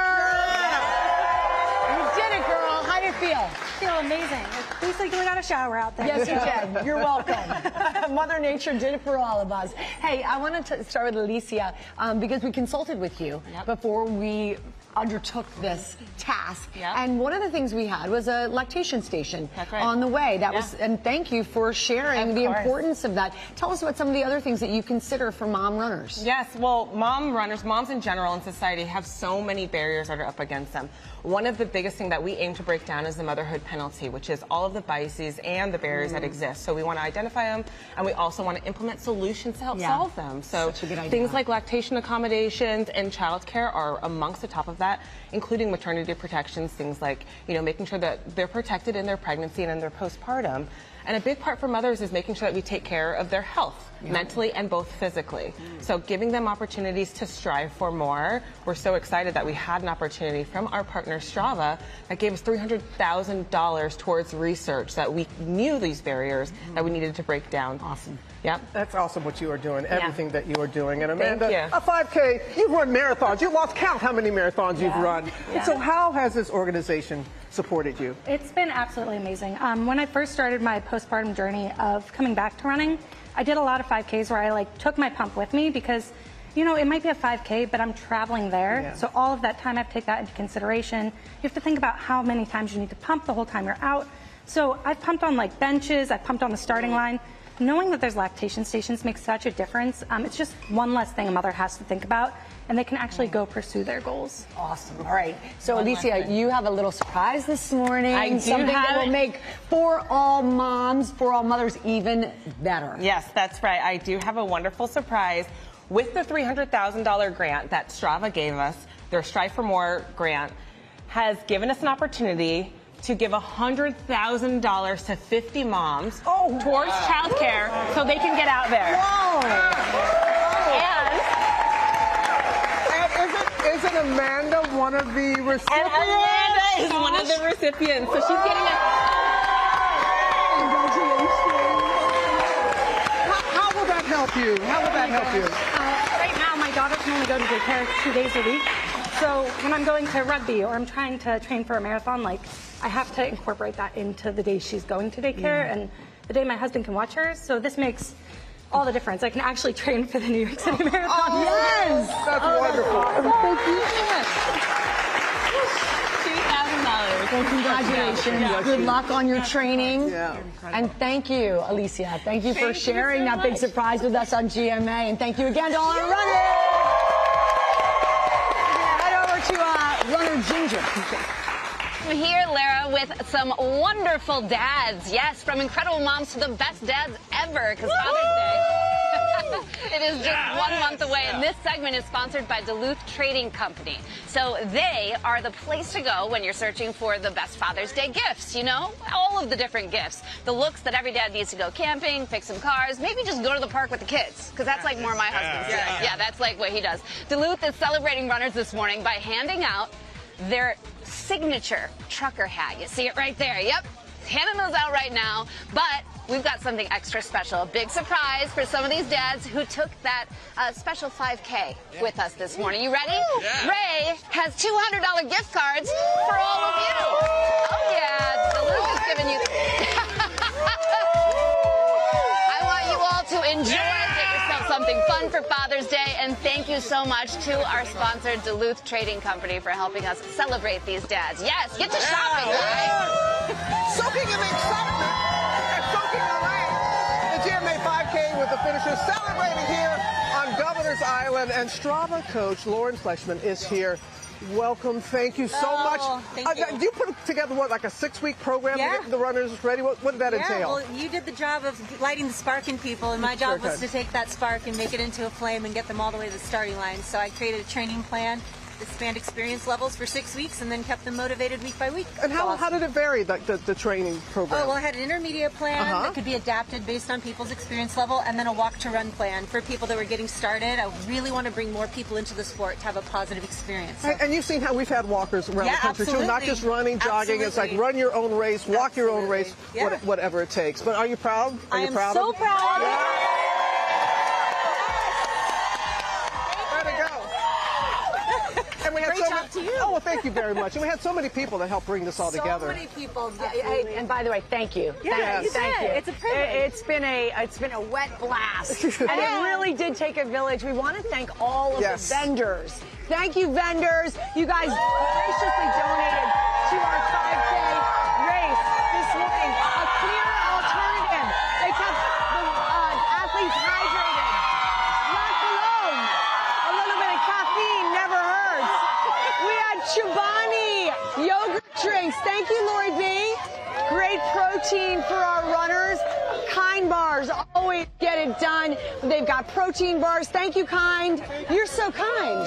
You did it, girl. How do you feel? I feel amazing. At least I got a shower out there. Yes, you did. You're welcome. Mother Nature did it for all of us. Hey, I wanted to start with Alicia because we consulted with you before we undertook this task. And one of the things we had was a lactation station on the way. That was, and thank you for sharing the importance of that. Tell us about some of the other things that you consider for mom runners. Yes, well, mom runners, moms in general in society have so many barriers that are up against them. One of the biggest things that we aim to break down is the motherhood penalty, which is all of the biases and the barriers that exist. So we want to identify them, and we also want to implement solutions to help solve them. So things like lactation accommodations and childcare are amongst the top of that, including maternity protections, things like, you know, making sure that they're protected in their pregnancy and in their postpartum. And a big part for mothers is making sure that we take care of their health. mentally and both physically. So giving them opportunities to strive for more. We're so excited that we had an opportunity from our partner Strava that gave us $300,000 towards research that we knew these barriers that we needed to break down. Awesome. Yep. That's awesome what you are doing, everything that you are doing. And Thank Amanda, you. a 5K, you've run marathons. You lost count how many marathons you've run. And so how has this organization supported you? It's been absolutely amazing. When I first started my postpartum journey of coming back to running, I did a lot of 5Ks where I took my pump with me because, you know, it might be a 5K, but I'm traveling there. Yeah. So all of that time I have to take that into consideration. You have to think about how many times you need to pump the whole time you're out. So I've pumped on benches, I've pumped on the starting line. Knowing that there's lactation stations makes such a difference. It's just one less thing a mother has to think about, and they can actually go pursue their goals. Awesome. All right. So, Alicia, you have a little surprise this morning. I do Something that have will make For All Moms, For All Mothers even better. Yes, that's right. I do have a wonderful surprise. With the $300,000 grant that Strava gave us, their Strive for More grant has given us an opportunity to give $100,000 to 50 moms towards childcare so they can get out there. And isn't Amanda one of the recipients? And Amanda is one of the recipients, so she's getting a... How will that help you? How will that help you? Right now, my daughter can only go to daycare 2 days a week. So when I'm going to rugby or I'm trying to train for a marathon, I have to incorporate that into the days she's going to daycare and the day my husband can watch her. So this makes all the difference. I can actually train for the New York City Marathon. Oh, yes! That's wonderful. Thank you. $2,000. Well, congratulations. Good luck on your training. And thank you, Alicia. Thank you for sharing that big surprise with us on GMA. And thank you again to all our runners. Head over to Runner Ginger. I'm here, Lara, with some wonderful dads. Yes, from incredible moms to the best dads ever, because Father's Day. It is just 1 month away, and this segment is sponsored by Duluth Trading Company. So they are the place to go when you're searching for the best Father's Day gifts, you know? All of the different gifts. The looks that every dad needs to go camping, fix some cars, maybe just go to the park with the kids, because that's like more my husband's thing. Yeah, that's like what he does. Duluth is celebrating runners this morning by handing out their signature trucker hat. You see it right there. Yep. Handing those out right now. But we've got something extra special. A big surprise for some of these dads who took that special 5K with us this morning. You ready? Yeah. Ray has $200 gift cards for all of you. Oh, yeah. Duluth is giving you... I want you all to enjoy it. Get yourself something fun for Father's Day. And thank you so much to our sponsor, Duluth Trading Company, for helping us celebrate these dads. Yes, get to shopping, right? Soaking in the excitement and soaking the rain. The GMA 5K with the finishers celebrating here on Governor's Island. And Strava coach Lauren Fleshman is here. Welcome. Thank you so much. Thank you. You put together, what, like a 6-week program to get the runners ready? What did that entail? Well, you did the job of lighting the spark in people, and my job was to take that spark and make it into a flame and get them all the way to the starting line. So I created a training plan that spanned experience levels for 6 weeks and then kept them motivated week by week. And how did it vary, the training program? Oh, well, I had an intermediate plan that could be adapted based on people's experience level, and then a walk-to-run plan for people that were getting started. I really want to bring more people into the sport to have a positive experience. So. And you've seen how we've had walkers around the country, too, not just running, jogging. It's like run your own race, walk your own race, whatever it takes. But are you proud? I am so proud. And we had Great job to you. Oh, well, thank you very much. And we had so many people to help bring this all together. So many people. And by the way, thank you. Yeah, thank you. It's a privilege. It's been a wet blast. And it really did take a village. We want to thank all of the vendors. Thank you, vendors. You guys graciously donated to our 5K race this morning. A clear alternative. They kept the athletes hydrated. Not alone. A little bit of caffeine never hurts. We had Chobani yogurt drinks. Thank you, Lori B. Great protein for our runners. Kind bars always get it done. in. They've got protein bars. Thank you, Kind. You're so kind.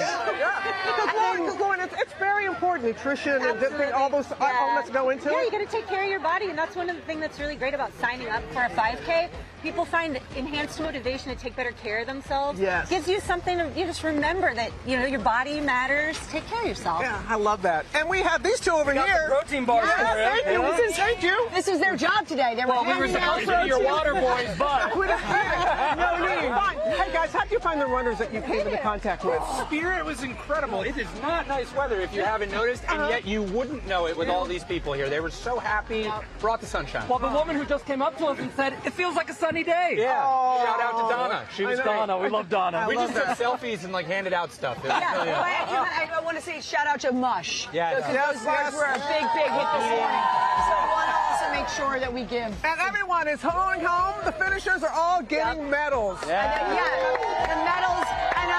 Because it's very important, nutrition and all those elements go into it. Yeah, you got to take care of your body, and that's one of the things that's really great about signing up for a 5K. People find enhanced motivation to take better care of themselves. Yes. Gives you something to just remember that, your body matters. Take care of yourself. Yeah, I love that. And we have these two over here. The protein bars. Thank you. Thank you. This was their job today. They were we were supposed to be your water boys, but no need. Hey guys, how do you find the runners that you came into contact with? Spirit was incredible. It is not nice weather if you haven't noticed, and yet you wouldn't know it with all these people here. They were so happy, brought the sunshine. Well, the woman who just came up to us and said, "It feels like a sunny day." Yeah. Oh, shout out to Donna. She was Donna. We love Donna. We just took selfies and handed out stuff. I want to say shout out to Mush. Yeah. Those bars were a big hit this morning. So I want to also make sure that we give. And everyone is going home. The finishers are all getting medals. The medals and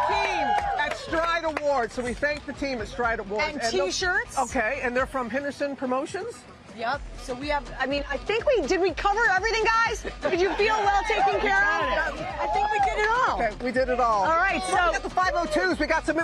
team at Stride Awards. So we thank the team at Stride Awards. And T-shirts. Okay, and they're from Henderson Promotions. Yep. So we have, I think did we cover everything, guys? Did you feel well taken care of? I think we did it all. Okay, we did it all. All right, so. We got the 502s.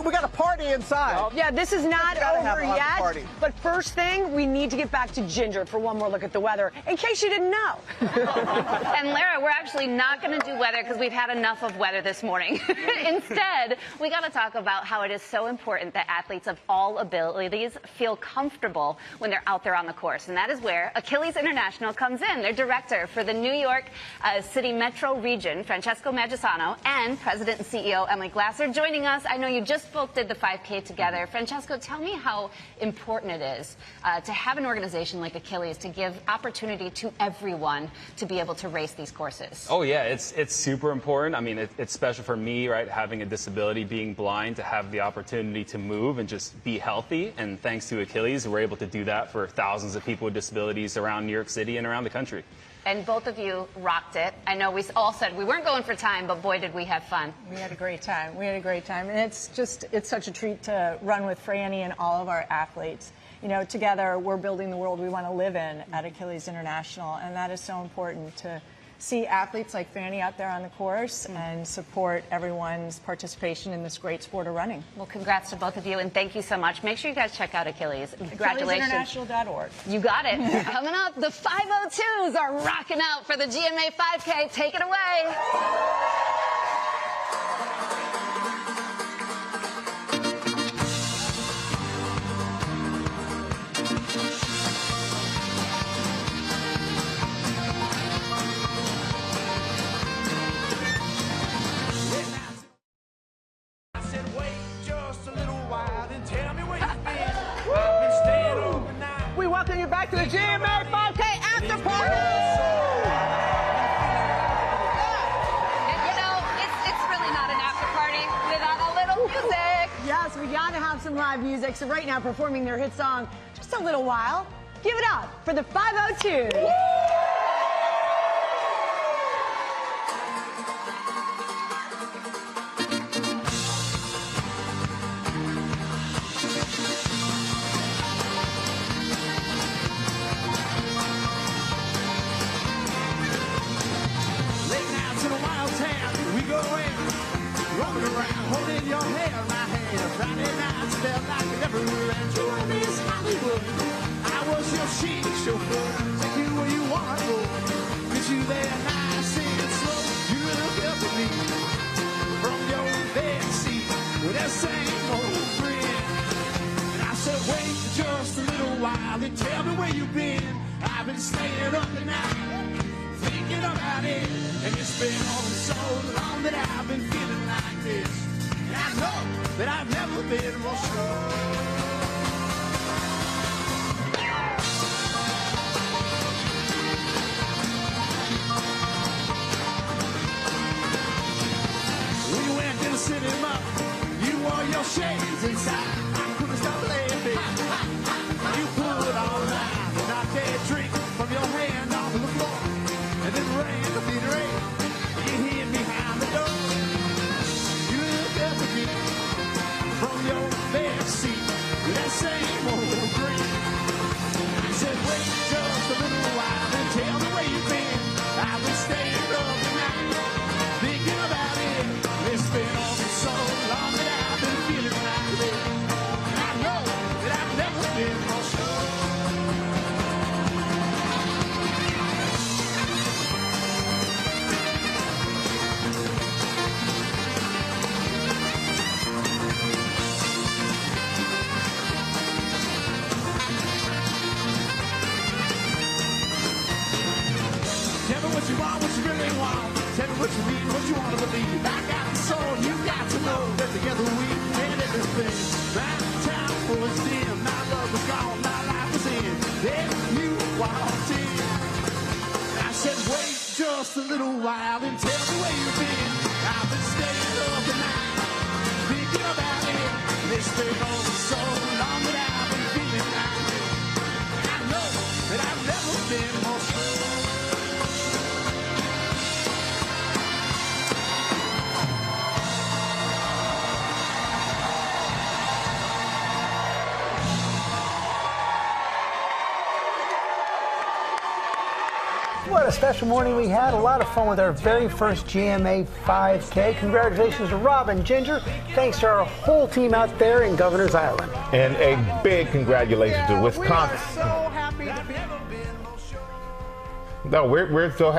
We got a party inside. Yeah, this is not over yet. But first thing, we need to get back to Ginger for one more look at the weather, in case you didn't know. And Lara, we're actually not going to do weather because we've had enough of weather this morning. Instead, we got to talk about how it is so important that athletes of all abilities feel comfortable when they're out there on the course. And that is where Achilles International comes in. Their director for the New York City Metro region, Francesco Maggisano, and President and CEO Emily Glasser joining us. I know you just both did the 5K together. Francesco, tell me how important it is to have an organization like Achilles to give opportunity to everyone to be able to race these courses. Oh yeah, it's super important. I mean, it's special for me, right, having a disability, being blind, to have the opportunity to move and just be healthy. And thanks to Achilles, we're able to do that for thousands of people with disabilities around New York City and around the country. And both of you rocked it. I know we all said we weren't going for time, but boy, did we have fun. We had a great time. And it's such a treat to run with Franny and all of our athletes. Together we're building the world we want to live in at Achilles International, and that is so important to see athletes like Franny out there on the course and support everyone's participation in this great sport of running. Well, congrats to both of you, and thank you so much. Make sure you guys check out Achilles. Congratulations. AchillesInternational.org. You got it. Coming up, the 502s are rocking out for the GMA 5K. Take it away. We welcome you back to the GMA 5K after party. And it's really not an after party without a little music. Yes, we got to have some live music. So right now, performing their hit song, Just a Little While, give it up for the 502. Holding your hand, my hand. Friday nights felt like I never enjoyed this Hollywood. I was your chic chauffeur, take you where you want to go. Get you there nice and slow. You look up at me from your bed seat with that same old grin. And I said, wait just a little while and tell me where you've been. I've been staying up tonight, thinking about it. And it's been on so long that I've been feeling like this. And I know that I've never been more sure. We went to the cinema, you wore your shades inside. I couldn't stop laughing. You pulled it all out and knocked that drink from your hand off the floor. And then ran to the rain. You hid behind the door. You looked up at me from your back seat with that same old grin. I said, wait just a little while and tell me where you've been. I've been staying up tonight, a while and tell me where you've been. I've been staying up at night, thinking about it. This thing goes so long that I've been feeling like I know that I've never been more sure. What a special morning we had. A lot of fun with our very first GMA 5K. Congratulations to Rob and Ginger. Thanks to our whole team out there in Governor's Island. And a big congratulations to Wisconsin. We are so happy to be. No,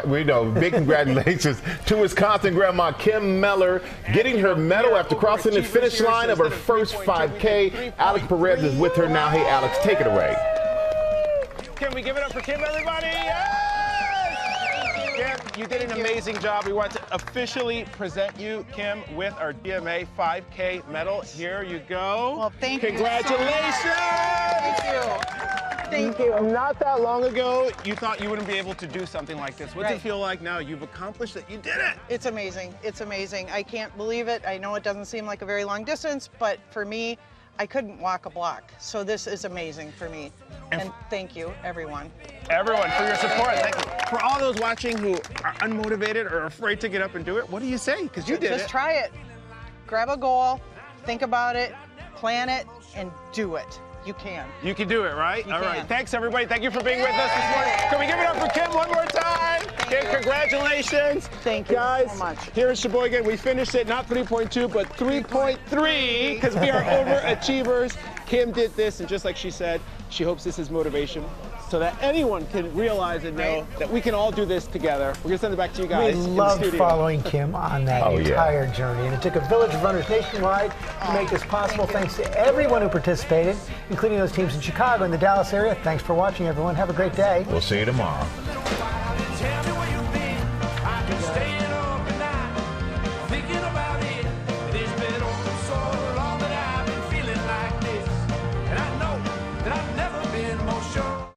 we know. Big congratulations to Wisconsin Grandma Kim Meller getting her medal after crossing the finish line of her first 5K. Alex Perez is with her now. Hey, Alex, take it away. Can we give it up for Kim, everybody? Yes! Kim, you did an amazing job. We want to officially present you, Kim, with our GMA 5K medal. Here you go. Well, thank you. Congratulations! Thank you. Thank you. Not that long ago, you thought you wouldn't be able to do something like this. What's Right. it feel like now? You've accomplished it. You did it. It's amazing. It's amazing. I can't believe it. I know it doesn't seem like a very long distance, but for me, I couldn't walk a block. So this is amazing for me. And thank you, everyone. Everyone, for your support. Thank you. For all those watching who are unmotivated or afraid to get up and do it, what do you say? Because you did it. Just try it. Grab a goal, think about it, plan it, and do it. You can. You can do it, right? You All right. can. Thanks, everybody. Thank you for being with us this morning. Can we give it up for Kim one more time? Kim, congratulations. Thank you guys, so much. Here in Sheboygan, we finished it not 3.2, but 3.3 because we are overachievers. Kim did this, and just like she said, she hopes this is motivation so that anyone can realize and know that we can all do this together. We're going to send it back to you guys. We in the loved studio. following Kim on that entire journey. And it took a village of runners nationwide to make this possible. Thanks to everyone who participated, including those teams in Chicago and the Dallas area. Thanks for watching, everyone. Have a great day. We'll see you tomorrow.